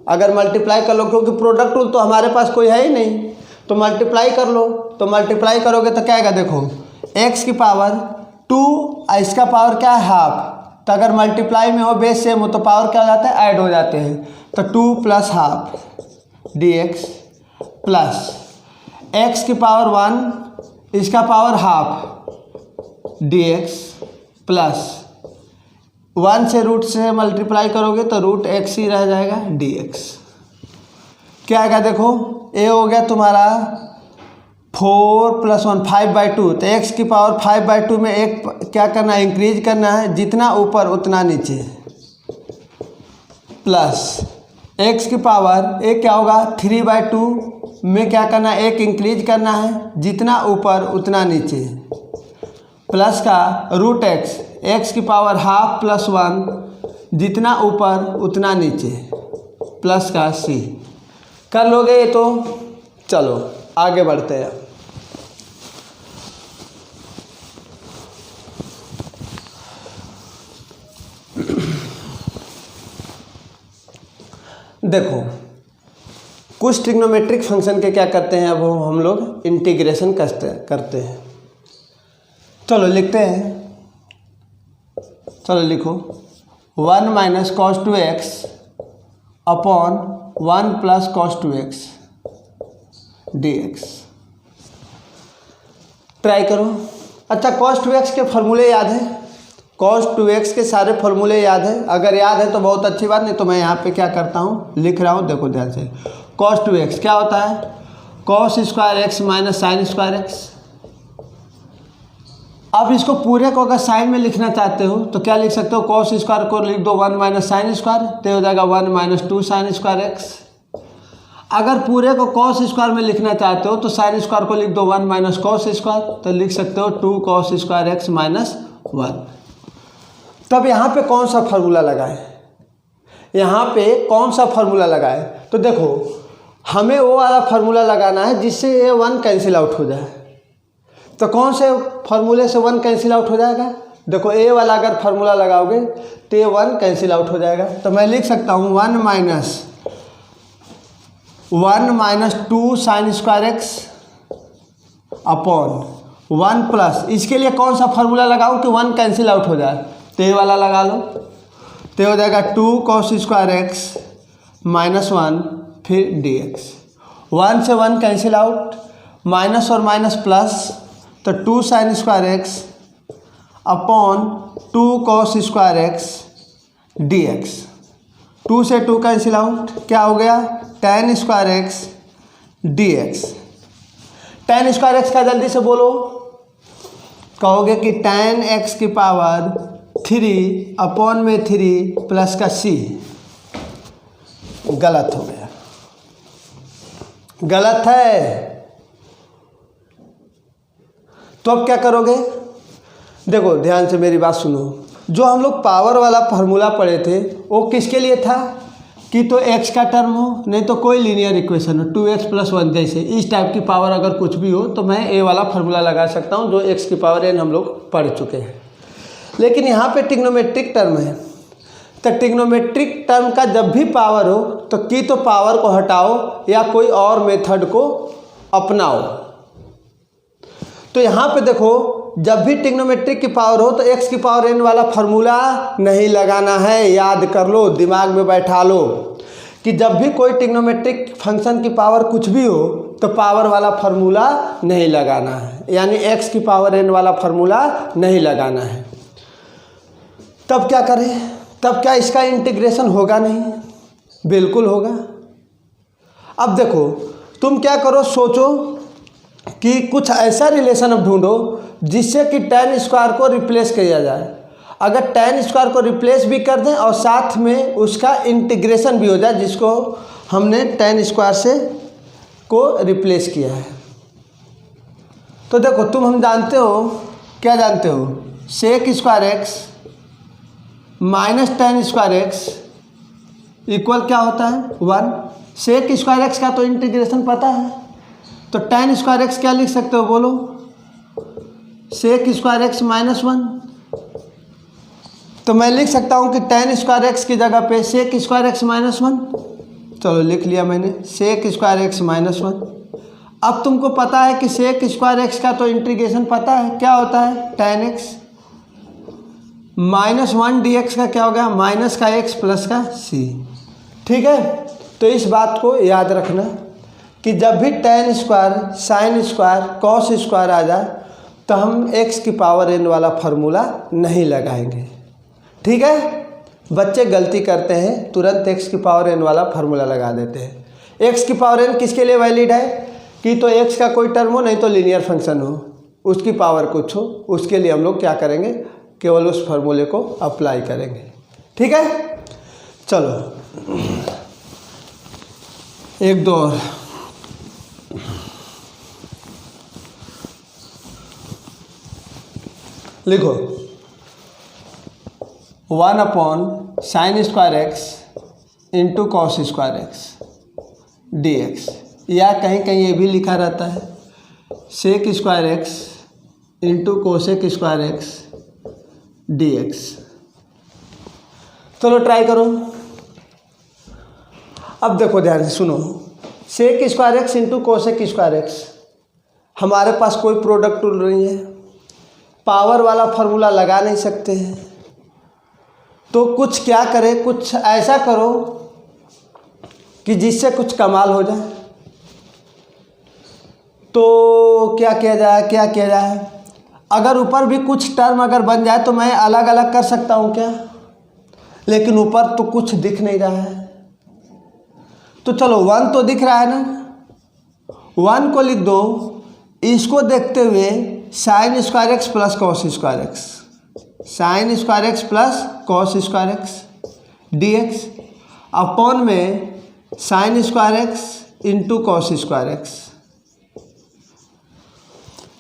अगर मल्टीप्लाई कर लो, क्योंकि प्रोडक्ट रूल तो हमारे पास कोई है ही नहीं, तो मल्टीप्लाई कर लो। तो मल्टीप्लाई करोगे तो क्या आएगा, देखो x की पावर 2, इसका पावर क्या है हाफ, तो अगर मल्टीप्लाई में हो बेस सेम हो तो पावर क्या हो जाता है, ऐड हो जाते हैं। तो 2 + हाफ dx प्लस x की पावर 1 इसका पावर हाफ dx प्लस 1 से रूट से मल्टीप्लाई करोगे तो √x ही रह जाएगा dx। क्या आएगा देखो, a हो गया तुम्हारा 4 + 1 5/2, तो x की पावर 5/2 में एक क्या करना है, इंक्रीज करना है, जितना ऊपर उतना नीचे, प्लस x की पावर एक क्या होगा 3/2 में क्या करना है, एक इंक्रीज करना है, जितना ऊपर उतना नीचे, प्लस का √x, x की पावर हाफ + 1 जितना ऊपर उतना नीचे, प्लस का c। कर लोगे ये तो चलो आगे बढ़ते हैं। देखो कुछ ट्रिग्नोमेट्रिक फंक्शन के क्या करते हैं, अब हम लोग इंटीग्रेशन करते हैं। चलो लिखते हैं, चलो लिखो 1 - cos 2x upon 1 + cos 2x dx। Try करो। अच्छा cos 2x के फॉर्मूले याद है, cos 2x के सारे फॉर्मूले याद है, अगर याद है तो बहुत अच्छी बात, नहीं तो मैं यहाँ पे क्या करता हूँ लिख रहा हूँ, देखो ध्यान से। cos 2x क्या होता है, cos square x - sin square x। अब इसको पूरे को अगर साइन में लिखना चाहते हो तो क्या लिख सकते हो, cos स्क्वायर को लिख दो 1 - sin स्क्वायर, तो हो जाएगा 1 - 2 sin स्क्वायर x। अगर पूरे को cos स्क्वायर में लिखना चाहते हो तो sin स्क्वायर को लिख दो 1 - cos स्क्वायर, तो लिख सकते हो 2 cos स्क्वायर x - 1। तब यहाँ पे कौन सा फार्मूला लगाए, यहाँ पे कौन सा फार्मूला लगाए, तो देखो हमें वो वाला फार्मूला लगाना है जिससे ये 1 कैंसिल आउट हो जाए। तो कौन से फार्मूले से 1 कैंसिल आउट हो जाएगा, देखो ए वाला अगर फार्मूला लगाओगे तो ये 1 कैंसिल आउट हो जाएगा। तो मैं लिख सकता हूँ 1 - 2 sin square x upon 1 plus, इसके लिए कौन सा फार्मूला लगाऊं कि 1 कैंसिल आउट हो जाए, तो ये वाला लगा लो, तो हो जाएगा 2 cos स्क्वायर x - 1 फिर dx। 1 से 1 कैंसिल आउट, माइनस और माइनस प्लस, तो 2 sin square x upon 2 cos square x dx। 2 से 2 कैंसिल आउट, क्या हो गया tan square x dx। tan square x का जल्दी से बोलो, कहोगे कि tan x की पावर 3 अपॉन में 3 प्लस का c। गलत हो गया, गलत है। तो अब क्या करोगे, देखो ध्यान से मेरी बात सुनो, जो हम लोग पावर वाला फार्मूला पढ़े थे वो किसके लिए था कि तो x का टर्म हो, नहीं तो कोई लीनियर इक्वेशन हो 2x + 1 जैसे इस टाइप की पावर अगर कुछ भी हो तो मैं ए वाला फार्मूला लगा सकता हूँ जो x की पावर n हम लोग पढ़ चुके हैं। लेकिन यहाँ पे ट्रिग्नोमेट्रिक टर्म है, तो ट्रिग्नोमेट्रिक टर्म का जब भी पावर हो तो की तो पावर को हटाओ या कोई और मेथड को अपनाओ। तो यहाँ पे देखो जब भी ट्रिग्नोमेट्रिक की पावर हो तो x की पावर n वाला फार्मूला नहीं लगाना है, याद कर लो, दिमाग में बैठा लो कि जब भी कोई ट्रिग्नोमेट्रिक फंक्शन की पावर कुछ भी हो तो पावर वाला फार्मूला नहीं लगाना है, यानी x की पावर n वाला फार्मूला नहीं लगाना है। तब क्या करें, तब क्या इसका इंटीग्रेशन होगा नहीं, बिल्कुल होगा। अब देखो तुम क्या करो, सोचो कि कुछ ऐसा रिलेशन अब ढूंढो जिससे कि tan स्क्वायर को रिप्लेस किया जाए। अगर tan स्क्वायर को रिप्लेस भी कर दें और साथ में उसका इंटीग्रेशन भी हो जाए, जिसको हमने tan स्क्वायर से को रिप्लेस किया है। तो देखो तुम हम जानते हो, क्या जानते हो, sec square x minus tan square x equal क्या होता है 1। sec स्क्वायर x का तो इंटीग्रेशन पता है, तो tan स्क्वायर x क्या लिख सकते हो बोलो, sec स्क्वायर x -1। तो मैं लिख सकता हूँ कि tan स्क्वायर x की जगह पे sec स्क्वायर x -1, चलो लिख लिया मैंने sec स्क्वायर x -1। अब तुमको पता है कि sec स्क्वायर x का तो इंटीग्रेशन पता है, क्या होता है tan x -1 dx का क्या होगा, माइनस का x प्लस का c। ठीक है, तो इस बात को याद रखना कि जब भी tan square, sine square, cos square आ जाए तो हम x की पावर n वाला फार्मूला नहीं लगाएंगे। ठीक है, बच्चे गलती करते हैं, तुरंत x की पावर n वाला फार्मूला लगा देते हैं। x की पावर n किसके लिए वैलिड है कि तो x का कोई टर्म हो, नहीं तो लीनियर फंक्शन हो, उसकी पावर कुछ हो, उसके लिए हम लोग क्या करेंगे, केवल उस फार्मूले को अप्लाई करेंगे। ठीक है, चलो एक दो और। लिखो 1/sin² into cos square x dx, या कहीं कहीं ये भी लिखा रहता है sec² x into cosec² x dx। चलो ट्राई करो। अब देखो ध्यान से सुनो, sec² x into cosec² x, हमारे पास कोई प्रोडक्ट टूल नहीं है, पावर वाला फार्मूला लगा नहीं सकते हैं, तो कुछ क्या करें, कुछ ऐसा करो कि जिससे कुछ कमाल हो जाए। तो क्या किया जाए, अगर ऊपर भी कुछ टर्म अगर बन जाए तो मैं अलग अलग कर सकता हूँ क्या, लेकिन ऊपर तो कुछ दिख नहीं रहा है। तो चलो 1 तो दिख रहा है ना, 1 को लिख दो, इसको देखते हुए sin² x plus cos² x, sin² x plus cos² x dx upon में sin² x into cos² x।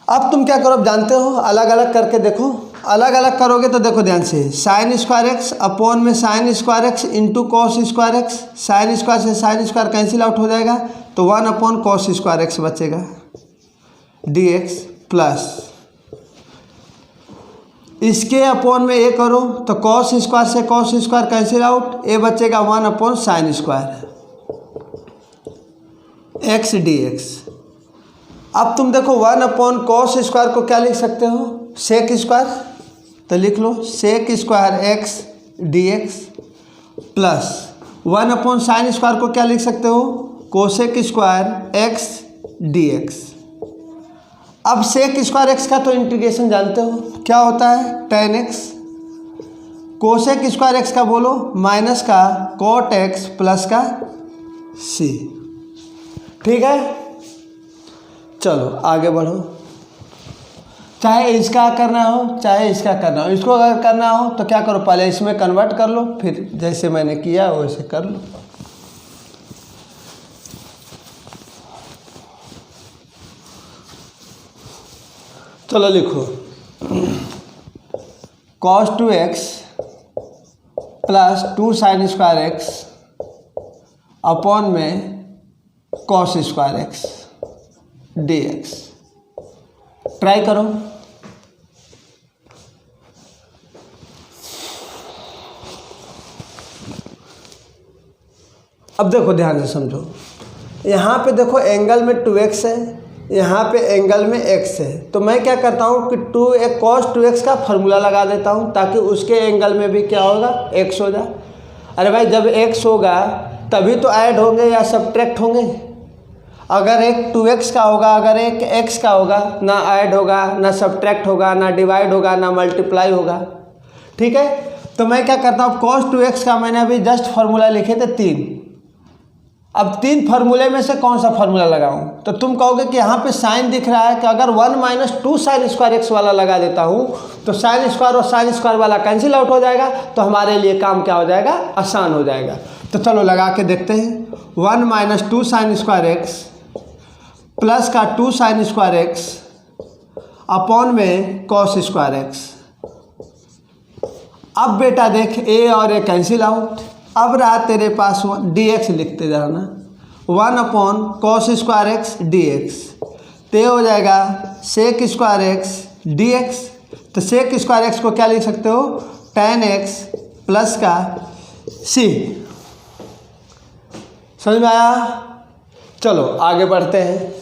अब तुम क्या करो, अब जानते हो, अलग अलग करके देखो। अलग अलग करोगे तो देखो ध्यान से, sin² x अपॉन में sin² x into cos² x, sin square से sin स्क्वायर कैंसिल आउट हो जाएगा, तो 1/cos² x बचेगा dx प्लस इसके अपॉन में ए करो तो cos² से cos² कैंसिल आउट, ए बचेगा 1/sin² x dx। अब तुम देखो 1/cos² को क्या लिख सकते हो, sec², तो लिख लो sec² x dx plus 1/sin² को क्या लिख सकते हो, cosec² x dx। अब sec² x का तो इंटीग्रेशन जानते हो क्या होता है, tan x, cosec² x का बोलो माइनस का cot x प्लस का c। ठीक है, चलो आगे बढ़ो। चाहे इसका करना हो चाहे इसका करना हो, इसको अगर करना हो तो क्या करो, पहले इसमें कन्वर्ट कर लो, फिर जैसे मैंने किया वैसे कर लो। चलो लिखो cos 2x plus 2sin² x upon में cos² x dx। ट्राई करो। अब देखो ध्यान से समझो, यहाँ पे देखो एंगल में 2x है, यहाँ पे एंगल में x है, तो मैं क्या करता हूँ कि cos 2x का फार्मूला लगा देता हूँ ताकि उसके एंगल में भी क्या होगा, x हो जाए। अरे भाई जब x होगा तभी तो ऐड होंगे या सब्ट्रैक्ट होंगे। अगर एक 2x का होगा, अगर एक x का होगा, ना ऐड होगा ना सब्ट्रैक्ट होगा ना डिवाइड होगा ना मल्टीप्लाई होगा। ठीक है, तो मैं क्या करता हूँ, cos 2x का मैंने अभी जस्ट फार्मूला लिखे थे 3। अब 3 फार्मूले में से कौन सा फार्मूला लगाऊं, तो तुम कहोगे कि यहाँ पे साइन दिख रहा है कि अगर 1 - 2sin² x वाला लगा देता हूँ तो sin² और sin² वाला कैंसिल आउट हो जाएगा, तो हमारे लिए काम क्या हो जाएगा, आसान हो जाएगा। तो चलो लगा के देखते हैं, 1 - 2sin² x प्लस का 2sin² x अपॉन में cos² x। अब बेटा देख, ए और ए कैंसिल आउट, अब रहा तेरे पास dx, लिखते जाना 1/cos² x dx, ते हो जाएगा sec² x dx। तो sec² x को क्या लिख सकते हो, tan x प्लस का c। समझ में आया? चलो आगे बढ़ते हैं।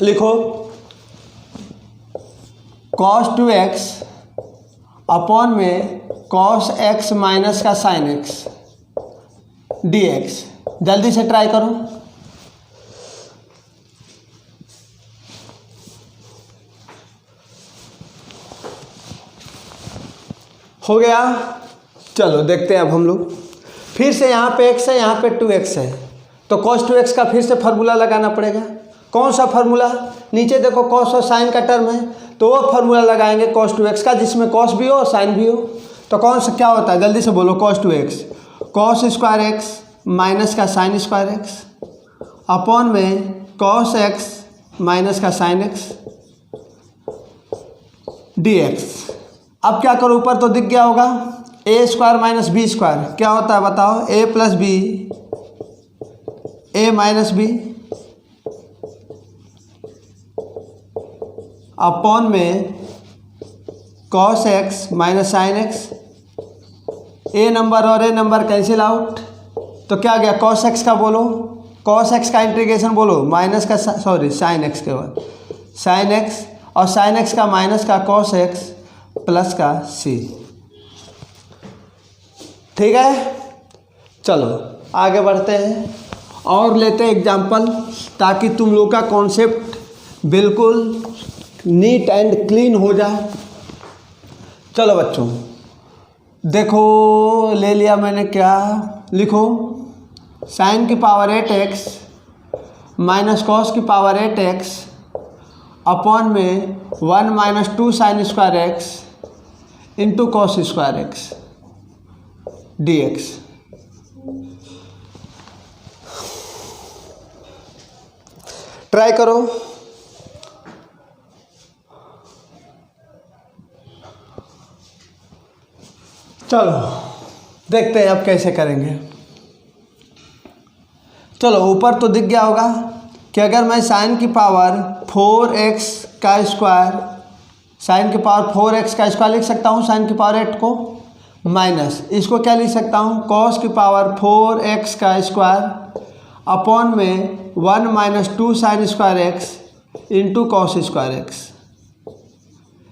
लिखो कॉस 2x अपॉन में कॉस x माइनस का साइन x dx। जल्दी से ट्राई करो। हो गया। चलो देखते हैं अब हम लोग। फिर से यहाँ पे x है, यहाँ पे 2x है, तो cos 2x का फिर से फार्मूला लगाना पड़ेगा। कौन सा फार्मूला? नीचे देखो cos और साइन का टर्म है, तो वो फार्मूला लगाएंगे cos 2x का, जिसमें cos भी हो और साइन भी हो। तो कौन सा क्या होता है? जल्दी से बोलो। cos 2x cos square x minus का साइन स्क्वायर x अपॉन में cos x माइनस का साइन x dx। अब क्या करो? ऊपर तो दिख गया होगा, a square minus b square क्या होता है बताओ? A plus b, a minus b upon में cos x minus sine x। A number और ए नंबर कैंसिल आउट, तो क्या गया? cos x का बोलो, cos x का इंटीग्रेशन बोलो, माइनस का साइन x के बाद साइन x, और साइन x का माइनस का cos x प्लस का c। ठीक है, चलो आगे बढ़ते हैं और लेते हैं एग्जाम्पल, ताकि तुम लोग का कॉन्सेप्ट बिल्कुल नीट एंड क्लीन हो जाए। चलो बच्चों देखो, ले लिया मैंने, क्या लिखो? साइन की पावर 8x माइनस कॉस की पावर 8x अपॉन में 1 minus 2 sine square x into cos square x dx। Try करो। चलो देखते हैं अब कैसे करेंगे। चलो ऊपर तो दिख गया होगा कि अगर मैं साइन की पावर 4x का स्क्वायर, साइन की पावर 4x का स्क्वायर लिख सकता हूँ, साइन की पावर 8 को, माइनस इसको क्या लिख सकता हूँ? कॉस की पावर 4x का स्क्वायर अपॉन में 1 minus 2 sine square x into cos square x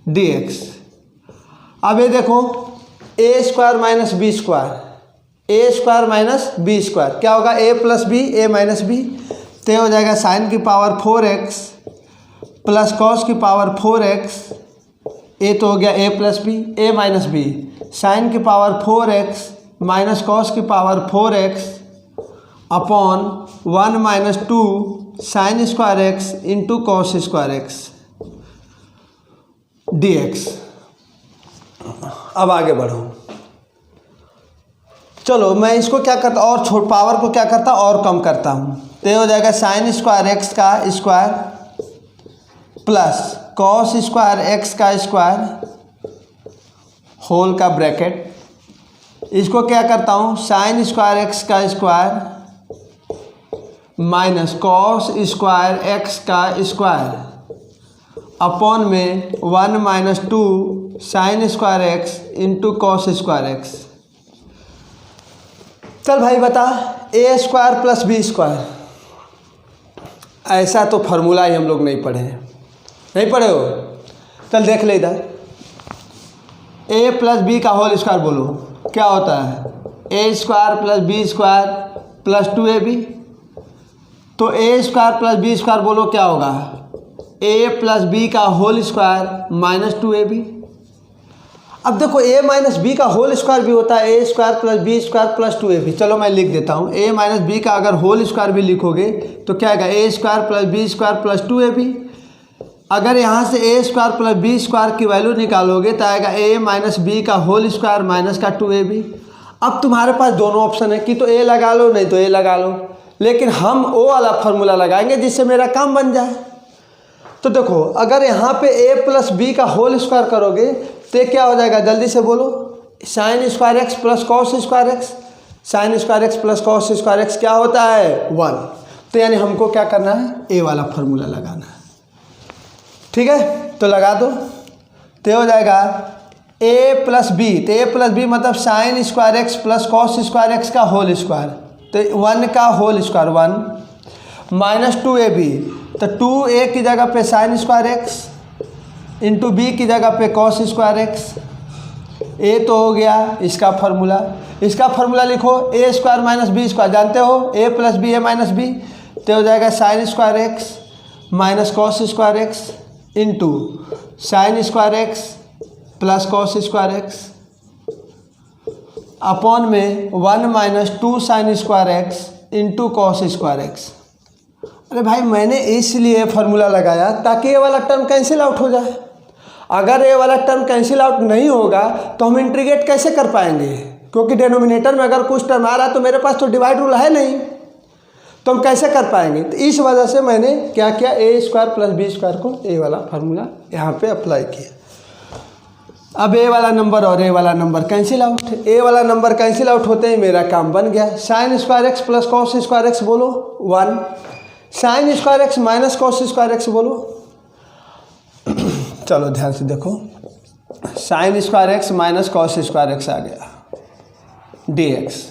dx। अब ये देखो, ए स्क्वायर माइनस बी स्क्वायर, ए स्क्वायर माइनस बी स्क्वायर क्या होगा? A plus b, a minus b, तो हो जाएगा साइन की पावर 4x प्लस कॉस की पावर 4x, ए तो हो गया ए plus b, a minus B, sign की पावर 4x माइनस कॉस की power 4x upon 1 minus 2 sine square x into cos square x dx। अब आगे बढ़ो। चलो मैं इसको क्या करता, और पावर को क्या करता, और कम करता हूँ, तो ये हो जाएगा साइन स्क्वायर x का square plus cos square x का स्क्वायर होल का ब्रैकेट। इसको क्या करता हूँ? साइन स्क्वायर x का square minus cos square x का स्क्वायर अपॉन में 1 minus 2 sine square x into cos square x। चल भाई बता, ए स्क्वायर प्लस बी स्क्वायर, ऐसा तो फार्मूला ही हम लोग नहीं पढ़े हैं। नहीं पढ़े हो? चल देख ले इधर, ए प्लस बी का होल स्क्वायर बोलो क्या होता है? A square plus b square plus 2ab। तो a square plus b square बोलो क्या होगा? ए प्लस बी का होल स्क्वायर माइनस 2ab। अब देखो ए माइनस बी का होल स्क्वायर भी होता है, a square plus b square plus 2ab। चलो मैं लिख देता हूँ, ए माइनस बी का अगर होल स्क्वायर भी लिखोगे तो क्या आएगा? A square plus b square plus 2ab। अगर यहाँ से a square plus b square की वैल्यू निकालोगे तो आएगा ए माइनस बी का होल स्क्वायर माइनस का 2ab। अब तुम्हारे पास दोनों ऑप्शन है कि तो ए लगा लो, नहीं तो ए लगा लो, लेकिन हम वो वाला फार्मूला लगाएंगे जिससे मेरा काम बन जाए। तो देखो, अगर यहाँ पे ए प्लस बी का होल स्क्वायर करोगे तो क्या हो जाएगा? जल्दी से बोलो। Sine square x plus cos square x, sign square x plus cos square x क्या होता है? 1। तो यानी हमको क्या करना है? ए वाला फार्मूला लगाना है। ठीक है, तो लगा दो, तो हो जाएगा ए प्लस बी। तो ए प्लस बी मतलब sign square x plus cos square x का होल स्क्वायर, तो 1 का होल स्क्वायर 1 माइनस 2ab। तो 2a की जगह पे sine square x into b की जगह पे कॉस स्क्वायर एक्स। ए तो हो गया इसका फार्मूला, इसका फार्मूला लिखो ए स्क्वायर माइनस बी स्क्वायर, जानते हो ए plus b a minus b, तो हो जाएगा sign square x minus cos square x into sine square x plus cos square x upon में 1 minus 2 sign square x into cos square x. अरे भाई मैंने इसलिए फार्मूला लगाया ताकि ये वाला टर्म कैंसिल आउट हो जाए। अगर ये वाला टर्म कैंसिल आउट नहीं होगा तो हम इंटीग्रेट कैसे कर पाएंगे, क्योंकि डिनोमिनेटर में अगर कुछ टर्म आ रहा है तो मेरे पास तो डिवाइड रूल है नहीं, तो हम कैसे कर पाएंगे। तो इस वजह से मैंने क्या किया, ए स्क्वायर प्लस बी स्क्वायर को ए वाला फार्मूला यहाँ पे अप्लाई किया। अब ए वाला नंबर और ए वाला नंबर कैंसिल आउट, ए वाला नंबर कैंसिल आउट होते ही मेरा काम बन गया। Sine square x plus cos square x बोलो 1, sine square x minus cos square x बोलो। चलो ध्यान से देखो, sine square x minus cos square x आ गया डी एक्स।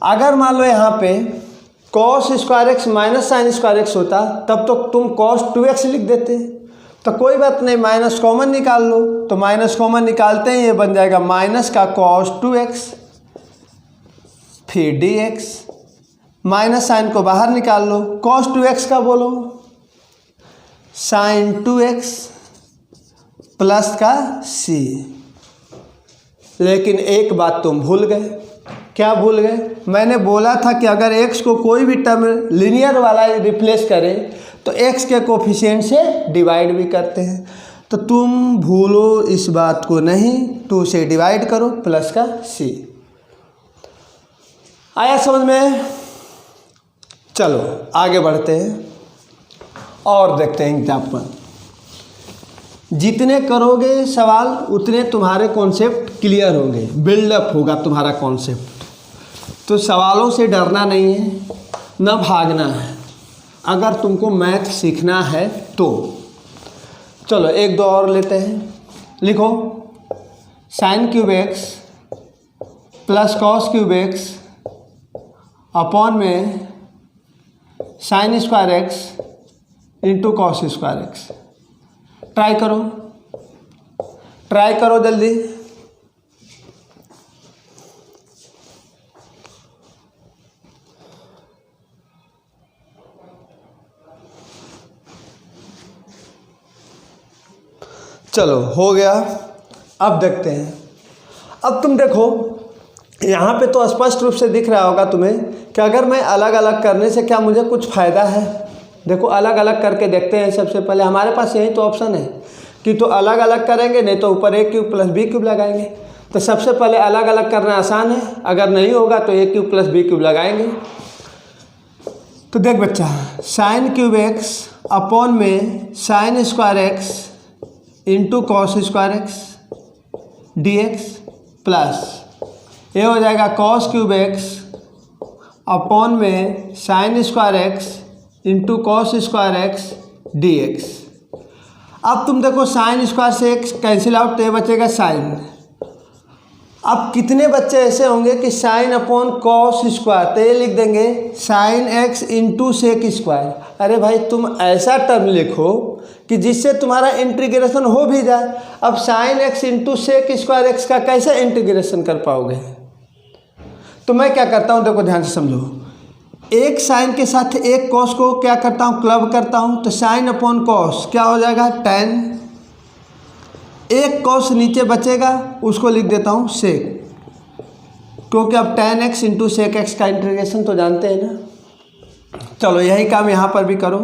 अगर मान लो यहाँ पे cos square x minus sine square x होता तब तो तुम कॉस 2x लिख देते, तो कोई बात नहीं, माइनस कॉमन निकाल लो, तो माइनस कॉमन निकालते ही ये बन जाएगा माइनस का कॉस 2x फिर dx, माइनस साइन को बाहर निकाल लो, कॉस 2x का बोलो साइन 2x प्लस का c। लेकिन एक बात तुम भूल गए, क्या भूल गए, मैंने बोला था कि अगर x को कोई भी टर्म लीनियर वाला रिप्लेस करे तो x के कोफिशिएंट से डिवाइड भी करते हैं, तो तुम भूलो इस बात को नहीं, 2 से डिवाइड करो प्लस का c। आया समझ में। चलो आगे बढ़ते हैं और देखते हैं एग्जाम्पल। जितने करोगे सवाल उतने तुम्हारे कॉन्सेप्ट क्लियर होंगे, बिल्डअप होगा तुम्हारा कॉन्सेप्ट। तो सवालों से डरना नहीं है, न भागना है, अगर तुमको मैथ सीखना है तो। चलो एक दो और लेते हैं, लिखो sine cube x plus cos cube x upon में sine square x into cos square x. Try करो जल्दी। चलो हो गया। अब देखते हैं, अब तुम देखो यहाँ पे तो स्पष्ट रूप से दिख रहा होगा तुम्हें कि अगर मैं अलग अलग करने से क्या मुझे कुछ फ़ायदा है। देखो अलग अलग करके देखते हैं। सबसे पहले हमारे पास यही तो ऑप्शन है कि तो अलग अलग करेंगे, नहीं तो ऊपर ए क्यूब प्लस बी क्यूब लगाएंगे। तो सबसे पहले अलग अलग करना आसान है, अगर नहीं होगा तो ए क्यूब प्लस बी क्यूब लगाएंगे। तो देख बच्चा, साइन क्यूब एक्स अपॉन में sine square x into cos square x d x plus ये हो जाएगा कॉस क्यूब एक्स अपॉन में sine square x into cos square x d x. अब तुम देखो साइन स्क्वायर से एक्स कैंसिल आउट, तो ये बचेगा साइन। अब कितने बच्चे ऐसे होंगे कि साइन अपॉन कॉस स्क्वायर, तो ये लिख देंगे sine x into sec square. अरे भाई तुम ऐसा टर्म लिखो कि जिससे तुम्हारा इंटीग्रेशन हो भी जाए। अब sine x into sec square x का कैसे इंटीग्रेशन कर पाओगे। तो मैं क्या करता हूँ, देखो ध्यान से समझो, एक साइन के साथ एक कॉस को क्या करता हूँ, क्लब करता हूँ। तो साइन अपॉन कॉस क्या हो जाएगा, टेन। एक कॉस नीचे बचेगा, उसको लिख देता हूँ सेक, क्योंकि अब tan x into sec x का इंटीग्रेशन तो जानते हैं ना। चलो यही काम यहाँ पर भी करो।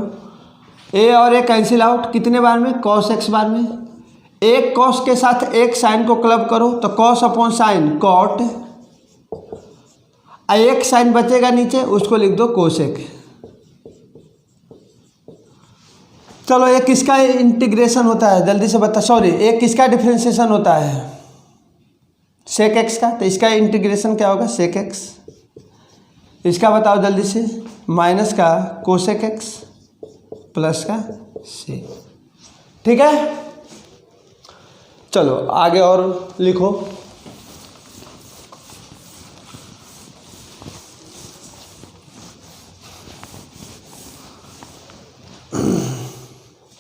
ए और ए कैंसिल आउट, कितने बार में, कॉस एक्स बार में। एक कॉस के साथ एक साइन को क्लब करो, तो कॉस अपॉन साइन कॉट। एक साइन बचेगा नीचे, उसको लिख दो कोसेक। चलो एक किसका इंटीग्रेशन होता है, जल्दी से बता, सॉरी एक किसका डिफरेंशिएशन होता है, सेक एक्स का। तो इसका इंटीग्रेशन क्या होगा, सेक एक्स। इसका बताओ जल्दी से, माइनस का कोसेक एक्स प्लस का सी। ठीक है, चलो आगे और लिखो।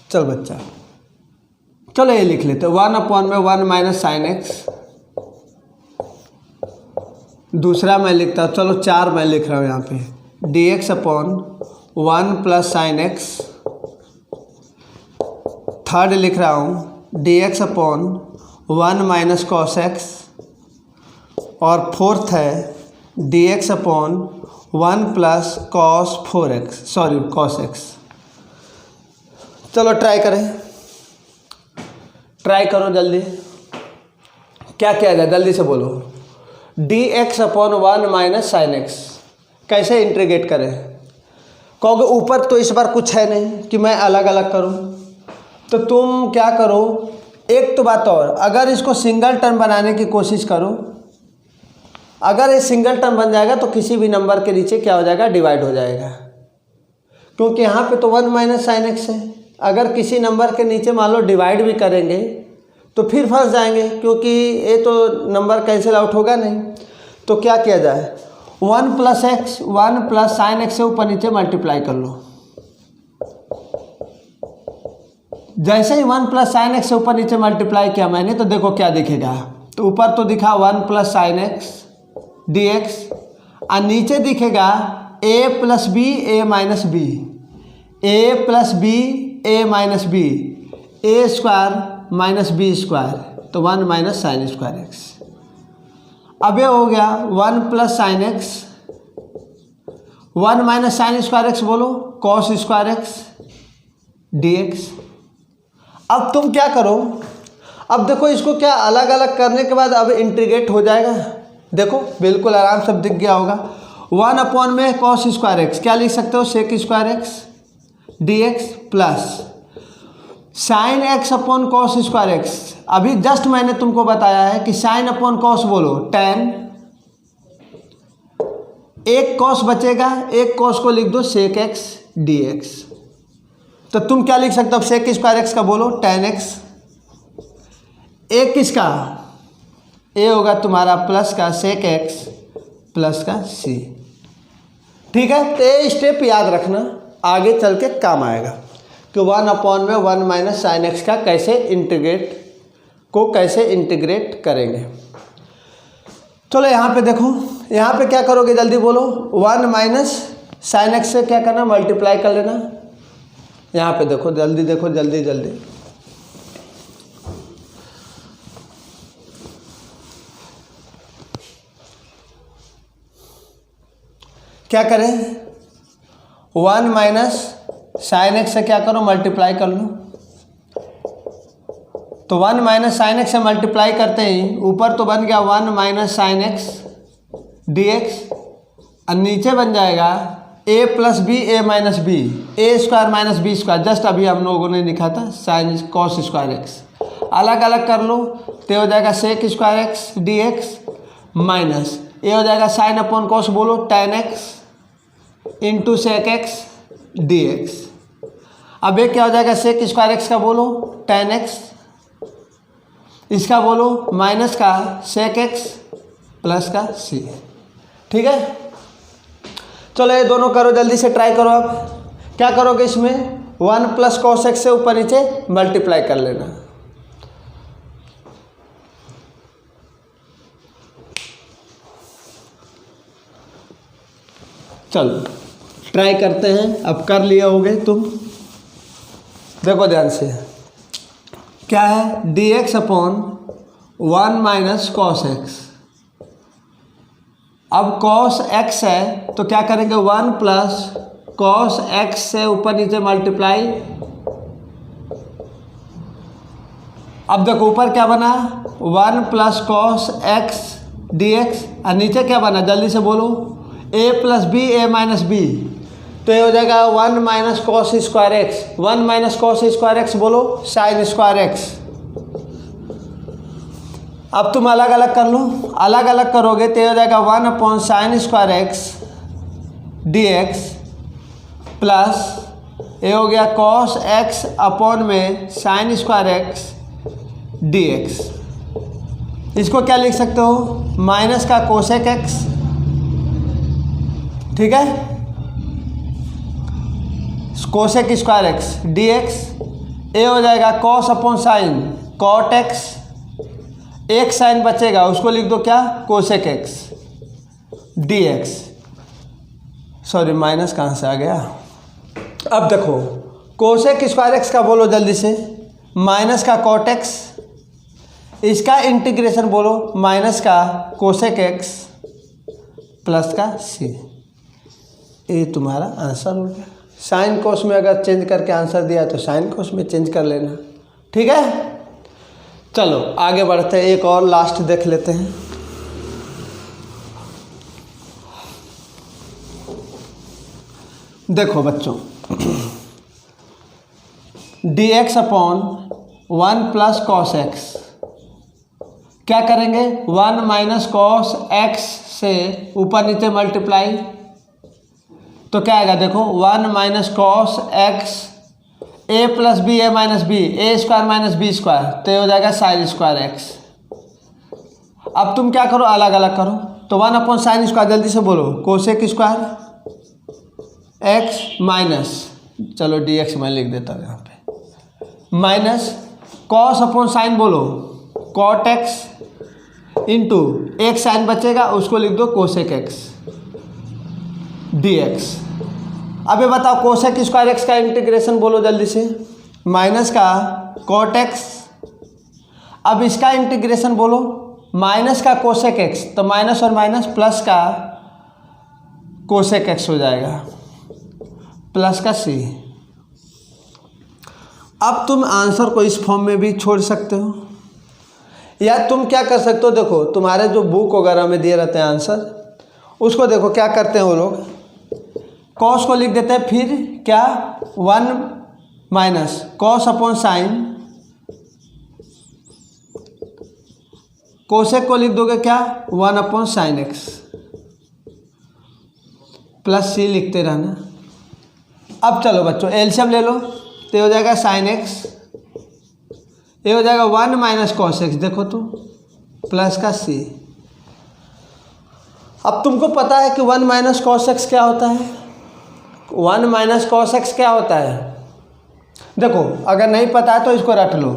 चल बच्चा, चलो ये लिख लेते हैं 1/1 माइनस साइन एक्स। दूसरा मैं लिखता हूँ, चलो 4 मैं लिख रहा हूँ यहाँ पे, dx/1 plus sine x. Third लिख रहा हूँ dx/1 माइनस कॉस एक्स। और फोर्थ है dx/1 plus cos 4x, sorry cos x. चलो ट्राई करें, ट्राई करो जल्दी। क्या किया जाए जल्दी से बोलो। dx/1 माइनस साइन एक्स कैसे इंटीग्रेट करें? कहोगे ऊपर तो इस बार कुछ है नहीं कि मैं अलग अलग करूं, तो तुम क्या करो, एक तो बात और, अगर इसको सिंगल टर्म बनाने की कोशिश करो, अगर ये सिंगल टर्म बन जाएगा तो किसी भी नंबर के नीचे क्या हो जाएगा, डिवाइड हो जाएगा, क्योंकि यहाँ पे तो 1 माइनस साइन एक्स है। अगर किसी नंबर के नीचे मान लो डिवाइड भी करेंगे तो फिर फंस जाएंगे, क्योंकि ये तो नंबर कैंसिल आउट होगा नहीं। तो क्या किया जाए, 1 plus x, 1 plus sine x से ऊपर नीचे मल्टीप्लाई कर लो। जैसे ही 1 प्लस साइन एक्स से ऊपर नीचे मल्टीप्लाई किया मैंने, तो देखो क्या दिखेगा, तो ऊपर तो दिखा 1 प्लस साइन एक्स dx, और नीचे दिखेगा a plus b a minus b, a plus b a minus b, a square minus b square, तो 1 माइनस साइन स्क्वायर एक्स। अब ये हो गया 1 plus sine x, 1 minus sine square x बोलो cos square x dx। अब तुम क्या करो, अब देखो इसको क्या अलग अलग करने के बाद अब इंटीग्रेट हो जाएगा। देखो बिल्कुल आराम से दिख गया होगा। 1 में कॉस स्क्वायर एक्स क्या लिख सकते हो, sec square x dx plus sine x upon cos square x. अभी जस्ट मैंने तुमको बताया है कि साइन अपॉन कॉस बोलो tan, एक कॉस बचेगा, एक कॉस को लिख दो सेक एक्स dx। तो तुम क्या लिख सकते हो, सेक स्क्वायर एक्स का बोलो tan एक्स, एक किसका, ए होगा तुम्हारा प्लस का सेक एक्स प्लस का सी। ठीक है, तो ये स्टेप याद रखना, आगे चल के काम आएगा कि 1/1 माइनस साइन एक्स का कैसे इंटीग्रेट करेंगे। चलो यहाँ पे देखो, यहाँ पे क्या करोगे जल्दी बोलो, 1 माइनस साइन एक्स से क्या करना, मल्टीप्लाई कर लेना। यहाँ पे देखो जल्दी, देखो जल्दी जल्दी, क्या करें, 1 माइनस साइन एक्स से क्या करो, मल्टीप्लाई कर लो। तो 1 माइनस साइन एक्स से मल्टीप्लाई करते ही ऊपर तो बन गया 1 माइनस साइन एक्स dx, और नीचे बन जाएगा a plus b a minus b, a square minus b square, just अभी हम लोगों ने लिखा था साइन कॉस स्क्वायर एक्स। अलग अलग कर लो तो हो जाएगा sec square x dx minus ये हो जाएगा साइन अपॉन कॉस बोलो tan x into sec x dx। अब ये क्या हो जाएगा, सेक स्क्वायर एक्स का बोलो tan एक्स, इसका बोलो माइनस का सेक एक्स प्लस का c। ठीक है, चलो ये दोनों करो जल्दी से, ट्राई करो। अब क्या करोगे, इसमें 1 प्लस कॉस एक्स से ऊपर नीचे मल्टीप्लाई कर लेना। चलो ट्राई करते हैं, अब कर लिया होगे तुम, देखो ध्यान से क्या है, dx/1 माइनस कॉस एक्स। अब कॉस एक्स है तो क्या करेंगे, 1 प्लस कॉस एक्स से ऊपर नीचे मल्टीप्लाई। अब देखो ऊपर क्या बना, 1 प्लस कॉस एक्स dx, और नीचे क्या बना जल्दी से बोलो, a plus b a minus b, तो ये हो जाएगा 1 minus cos square x, 1 minus cos square x बोलो साइन स्क्वायर एक्स। अब तुम अलग अलग कर लो, अलग अलग करोगे तो ये हो जाएगा 1 upon sine square x dx plus ये हो गया कॉस एक्स अपॉन में साइन स्क्वायर एक्स dx। इसको क्या लिख सकते हो, माइनस का कोसेक एक्स। ठीक है, कोसेक स्क्वायर एक्स dx, ए हो जाएगा cos upon sine cot x, एक साइन बचेगा उसको लिख दो क्या, cosec x d x. Sorry minus कहाँ से आ गया। अब देखो कोसेक स्क्वायर एक्स का बोलो जल्दी से, माइनस का कॉट एक्स, इसका इंटीग्रेशन बोलो माइनस का कोसेक एक्स प्लस का सी। ये तुम्हारा आंसर हो गया। साइन कोस में अगर चेंज करके आंसर दिया तो साइन कोस में चेंज कर लेना, ठीक है। चलो आगे बढ़ते हैं, एक और लास्ट देख लेते हैं। देखो बच्चों D x upon 1 plus cos x, क्या करेंगे 1 माइनस कॉस एक्स से ऊपर नीचे मल्टीप्लाई, तो क्या आएगा देखो 1 minus cos x A plus b a minus b, a square minus b square, तो ये हो जाएगा साइन स्क्वायर एक्स। अब तुम क्या करो अलग अलग करो, तो 1 अपॉन साइन स्क्वायर जल्दी से बोलो कोसेक स्क्वायर एक्स माइनस, चलो डी एक्स मैं लिख देता हूँ यहाँ पे, माइनस कॉस अपॉन साइन बोलो कॉट एक्स इंटू एक साइन बचेगा उसको लिख दो कोसेक एक्स डी एक्स। अब ये बताओ कोसेक स्क्वायर एक्स का इंटीग्रेशन बोलो जल्दी से, माइनस का कॉट एक्स, अब इसका इंटीग्रेशन बोलो माइनस का कोसेक एक्स, तो माइनस और माइनस प्लस का कोसेक एक्स हो जाएगा प्लस का सी। अब तुम आंसर को इस फॉर्म में भी छोड़ सकते हो, या तुम क्या कर सकते हो, देखो तुम्हारे जो बुक वगैरह में दिए रहते हैं आंसर, उसको देखो क्या करते हैं वो लोग, कॉस को लिख देते हैं, फिर क्या 1 minus cos upon sign, cosec को लिख दोगे क्या 1 अपॉन साइन एक्स प्लस सी लिखते रहना। अब चलो बच्चों एलसीएम ले लो, तो हो जाएगा साइन एक्स, ये हो जाएगा 1 माइनस कॉस एक्स, देखो तो प्लस का सी। अब तुमको पता है कि 1 माइनस कॉस एक्स क्या होता है, 1 माइनस कॉस एक्स क्या होता है, देखो अगर नहीं पता है तो इसको रट लो,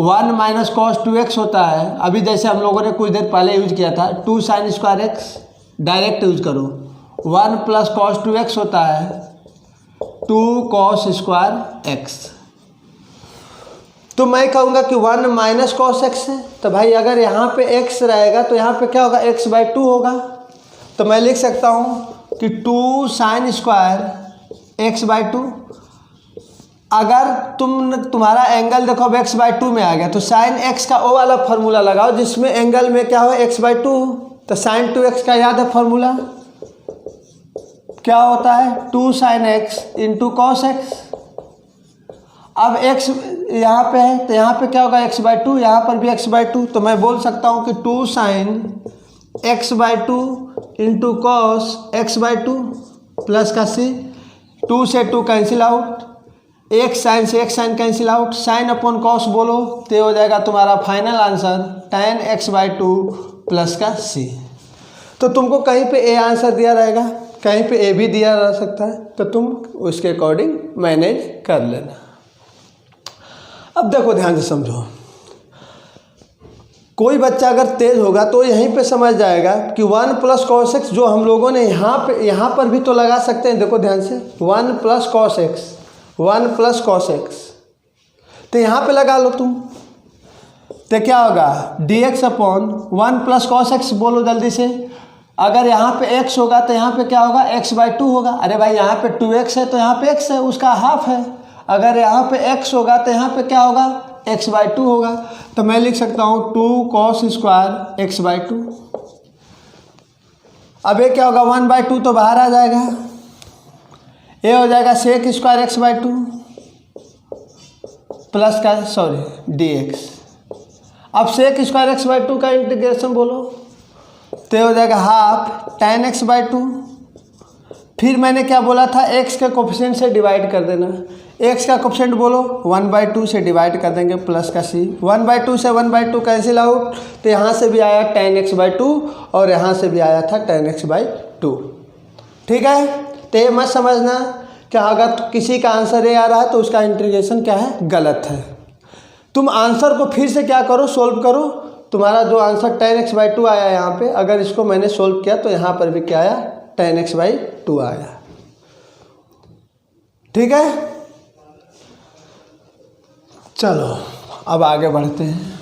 1 माइनस कॉस 2x होता है, अभी जैसे हम लोगों ने कुछ देर पहले यूज किया था 2 sign square x, direct use करो, 1 प्लस कॉस 2x होता है 2 कॉस स्क्वायर एक्स। तो मैं कहूँगा कि 1 माइनस कॉस एक्स है, तो भाई अगर यहाँ पे x रहेगा तो यहाँ पे क्या होगा x/2 होगा, तो मैं लिख सकता हूँ कि 2 साइन स्क्वायर x/2। अगर तुम्हारा एंगल देखो अब x/2 में आ गया, तो साइन x का वो वाला फार्मूला लगाओ जिसमें एंगल में क्या हो x/2, तो साइन 2x का याद है फार्मूला क्या होता है 2 sine x into cos x. अब x यहाँ पे है तो यहाँ पे क्या होगा x/2, यहाँ पर भी x/2, तो मैं बोल सकता हूँ कि 2 sign x/2 into cos x/2 plus का सी, 2 से 2 कैंसिल आउट, एक साइन से एक sine cancel out, sine upon cos बोलो तो हो जाएगा तुम्हारा final answer tan x/2 plus का सी। तो तुमको कहीं पे ए आंसर दिया रहेगा, कहीं पे ए भी दिया रह सकता है, तो तुम उसके अकॉर्डिंग मैनेज कर लेना। अब देखो ध्यान से समझो, कोई बच्चा अगर तेज होगा तो यहीं पे समझ जाएगा कि 1 प्लस कॉस एक्स जो हम लोगों ने यहाँ पर भी तो लगा सकते हैं। देखो ध्यान से 1 plus cos x, 1 plus cos x, तो यहाँ पे लगा लो तुम, तो क्या होगा D x upon 1 plus cos x बोलो जल्दी से। अगर यहाँ पे x होगा तो यहाँ पे क्या होगा x/2 होगा, अरे भाई यहाँ पे 2x है तो यहाँ पे x है उसका हाफ है, अगर यहाँ पे x होगा तो यहाँ पे क्या होगा x/2 होगा, तो मैं लिख सकता हूँ 2 कॉस स्क्वायर x/2। अब ये क्या होगा 1/2 तो बाहर आ जाएगा, ये हो जाएगा सेक स्क्वायर x/2 प्लस का सॉरी dx। अब सेक स्क्वायर x/2 का इंटीग्रेशन बोलो तो हो जाएगा हाफ tan x/2। फिर मैंने क्या बोला था x के कोफिशिएंट से डिवाइड कर देना, x का कोफिशिएंट बोलो 1/2 से डिवाइड कर देंगे प्लस का c, 1/2 से 1/2 कैंसिल आउट, तो यहाँ से भी आया tan x/2 और यहाँ से भी आया था tan x/2। ठीक है, तो ये मत समझना क्या अगर किसी का आंसर ए आ रहा है तो उसका इंटीग्रेशन क्या है, गलत है। तुम आंसर को फिर से क्या करो, सोल्व करो। तुम्हारा जो आंसर tan x/2 आया यहाँ पे, अगर इसको मैंने सोल्व किया तो यहाँ पर भी क्या आया, tan x/2 आया। ठीक है, चलो अब आगे बढ़ते हैं।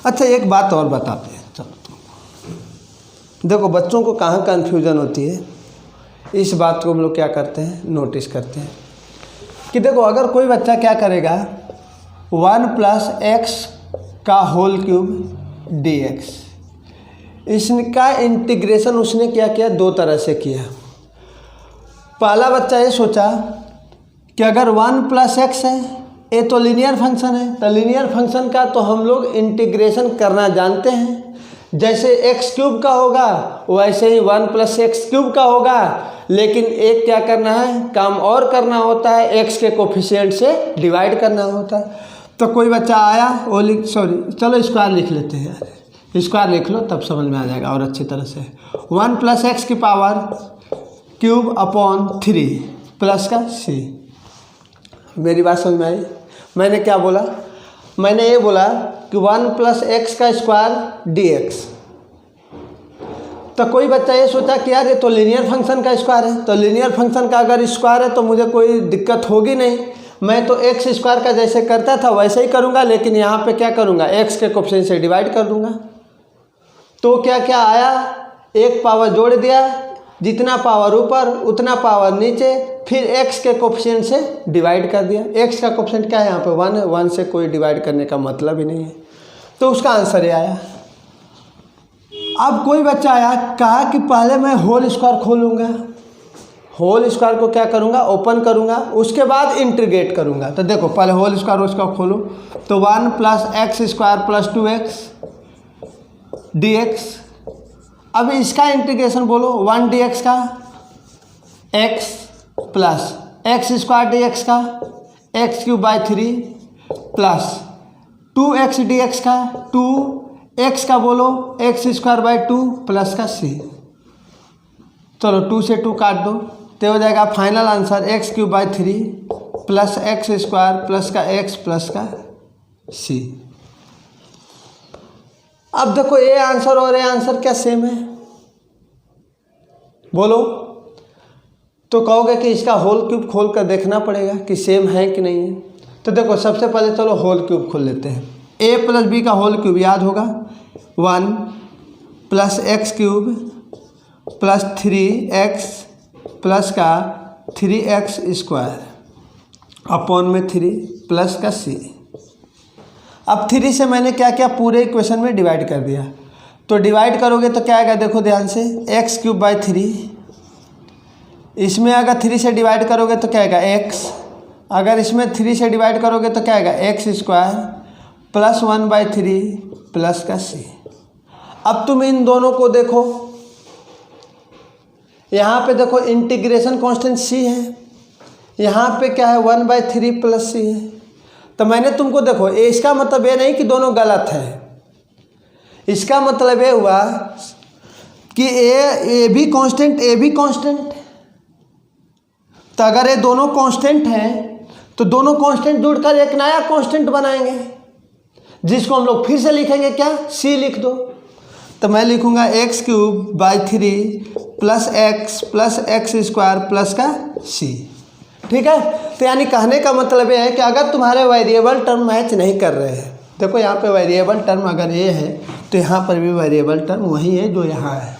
अच्छा, एक बात और बताते हैं। चलो देखो, बच्चों को कहाँ कन्फ्यूज़न होती है, इस बात को हम लोग क्या करते हैं, नोटिस करते हैं कि देखो, अगर कोई बच्चा क्या करेगा, 1 + x का होल क्यूब dx, इसका इंटीग्रेशन उसने क्या किया, दो तरह से किया। पहला बच्चा ये सोचा कि अगर 1 + x है, ये तो लीनियर फंक्शन है, तो लीनियर फंक्शन का तो हम लोग इंटीग्रेशन करना जानते हैं। जैसे x³ का होगा वैसे ही 1 + x³ का होगा, लेकिन एक क्या करना है, काम और करना होता है, x के कोफिशिएंट से डिवाइड करना होता है। तो कोई बच्चा आया, वो चलो स्क्वायर लिख लेते हैं यार, स्क्वायर लिख लो तब समझ में आ जाएगा और अच्छी तरह से। 1 + x³/3 प्लस का c। मेरी बात समझ में आई? मैंने क्या बोला, मैंने ये बोला कि 1 + x² dx। तो कोई बच्चा ये सोचा कि यार ये तो लीनियर फंक्शन का स्क्वायर है, तो लीनियर फंक्शन का अगर स्क्वायर है तो मुझे कोई दिक्कत होगी नहीं, मैं तो x² का जैसे करता था वैसे ही करूँगा, लेकिन यहाँ पे क्या करूँगा, x के कोफिशिएंट से डिवाइड कर दूँगा। तो क्या क्या आया, एक पावर जोड़ दिया, जितना पावर ऊपर उतना पावर नीचे, फिर x के कोफिशिएंट से डिवाइड कर दिया। x का कोफिशिएंट क्या है यहाँ पे, 1 है, 1 से कोई डिवाइड करने का मतलब ही नहीं है, तो उसका आंसर ये आया। अब कोई बच्चा आया, कहा कि पहले मैं होल स्क्वायर खोलूँगा, होल स्क्वायर को क्या करूँगा, ओपन करूँगा, उसके बाद इंटीग्रेट करूँगा। तो देखो, पहले होल स्क्वायर उसका खोलो, तो 1 + x² + 2x dx। अब इसका इंटीग्रेशन बोलो, 1 dx का x प्लस x² dx का x³/3 प्लस 2x dx का 2x का बोलो x²/2 प्लस का c। चलो 2 से 2 काट दो, तो हो जाएगा final answer x³/3 plus x² plus का x प्लस का c। अब देखो, ये आंसर और ये आंसर क्या सेम है, बोलो। तो कहोगे कि इसका होल क्यूब खोल कर देखना पड़ेगा कि सेम है कि नहीं है। तो देखो, सबसे पहले चलो होल क्यूब खोल लेते हैं। a + b का होल क्यूब याद होगा, 1 + x³ प्लस 3x प्लस का 3x² अपॉन में 3 प्लस का c। अब 3 से मैंने क्या किया, पूरे इक्वेशन में डिवाइड कर दिया। तो डिवाइड करोगे तो क्या आएगा, देखो ध्यान से, x³/3, इसमें अगर 3 से डिवाइड करोगे तो क्या आएगा x, अगर इसमें 3 से डिवाइड करोगे तो क्या आएगा x² प्लस 1/3 प्लस का c। अब तुम इन दोनों को देखो, यहाँ पे देखो इंटीग्रेशन कांस्टेंट c है, यहाँ पे क्या है 1/3 प्लस c है। तो मैंने तुमको देखो, इसका मतलब ये नहीं कि दोनों गलत है, इसका मतलब ये हुआ कि ए भी कांस्टेंट, ए भी कांस्टेंट। तो अगर ये दोनों कांस्टेंट हैं तो दोनों कांस्टेंट जुड़कर एक नया कांस्टेंट बनाएंगे, जिसको हम लोग फिर से लिखेंगे क्या, c लिख दो। तो मैं लिखूंगा x³/3 plus x plus x² plus का c। ठीक है, तो यानी कहने का मतलब ये है कि अगर तुम्हारे वेरिएबल टर्म मैच नहीं कर रहे हैं, देखो यहाँ पे वेरिएबल टर्म अगर ये है तो यहाँ पर भी वेरिएबल टर्म वही है जो यहाँ है।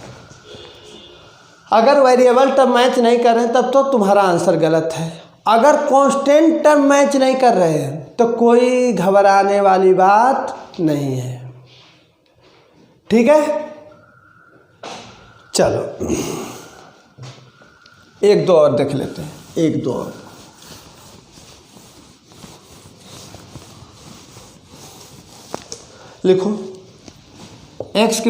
अगर वेरिएबल टर्म मैच नहीं कर रहे हैं तब तो तुम्हारा आंसर गलत है। अगर कांस्टेंट टर्म मैच नहीं कर रहे हैं तो कोई घबराने वाली बात नहीं है। ठीक है, चलो एक दो और देख लेते हैं, एक दो और। लिखो x⁴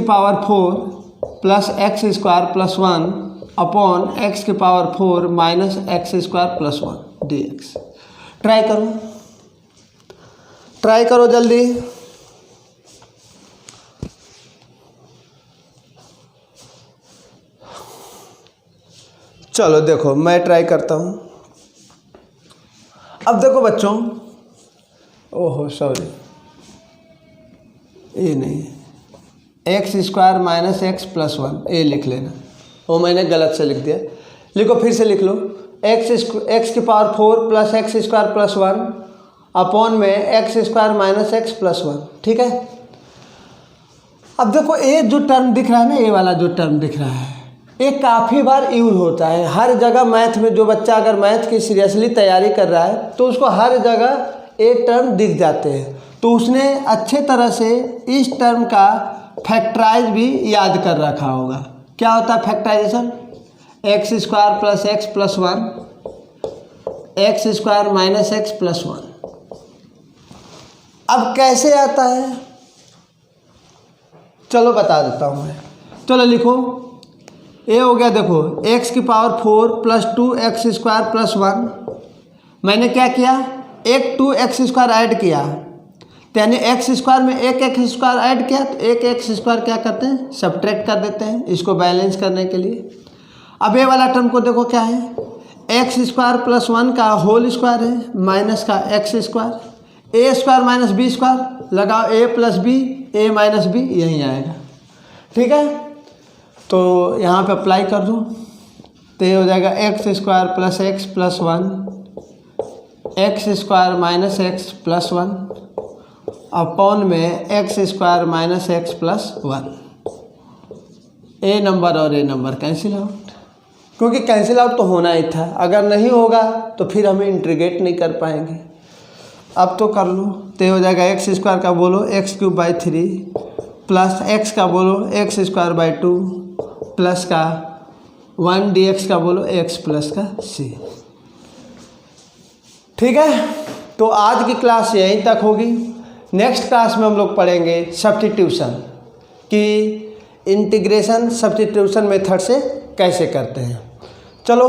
plus x² plus 1 upon x⁴ minus x² plus 1 dx। Try करो, ट्राई करो जल्दी। चलो देखो मैं ट्राई करता हूँ। अब देखो बच्चों, ओहो सॉरी, ये नहीं, x square minus x plus one, ये लिख लेना। वो मैंने गलत से लिख दिया, लिखो फिर से लिख लो। एक्स की power 4 plus x square plus 1 upon में x square minus x plus 1, ठीक है। अब देखो ये जो टर्म दिख रहा है ना, ये वाला जो टर्म दिख रहा है, ये काफ़ी बार यूज होता है हर जगह मैथ में। जो बच्चा अगर मैथ की सीरियसली तैयारी कर रहा है तो उसको हर जगह ये टर्म दिख जाते हैं, तो उसने अच्छे तरह से इस टर्म का फैक्टराइज भी याद कर रखा होगा। क्या होता है factorization? X square plus x plus 1 x square minus x plus 1। अब कैसे आता है चलो बता देता हूँ मैं। चलो लिखो, ये हो गया देखो, एक्स की power 4 plus 2 x square plus 1। मैंने क्या किया, एक 2 एक्स स्क्वायर ऐड किया, यानी एक्स स्क्वायर में एक एक्स स्क्वायर ऐड किया तो एक एक्स स्क्वायर क्या करते हैं, सब्ट्रैक्ट कर देते हैं इसको बैलेंस करने के लिए। अब ये वाला टर्म को देखो क्या है, एक्स स्क्वायर प्लस 1 का होल स्क्वायर है माइनस का एक्स स्क्वायर, ए स्क्वायर माइनस बी स्क्वायर, लगाओ ए plus b, a minus B, यहीं आएगा, ठीक है। तो यहाँ पे अप्लाई कर दो तो ये हो जाएगा x square plus x plus 1 x square minus x plus 1 upon में x square minus x plus 1। A number और ए नंबर कैंसिल आउट, क्योंकि कैंसिल आउट तो होना ही था, अगर नहीं होगा तो फिर हमें इंटीग्रेट नहीं कर पाएंगे। अब तो कर लो, तो हो जाएगा एक्स स्क्वायर का बोलो x cube by 3 plus x का बोलो एक्स स्क्वायर बाई 2 प्लस का 1 dx का बोलो एक्स प्लस का c, ठीक है। तो आज की क्लास यहीं तक होगी। नेक्स्ट क्लास में हम लोग पढ़ेंगे सब्स्टिट्यूशन कि इंटीग्रेशन सब्स्टिट्यूशन मेथड से कैसे करते हैं। चलो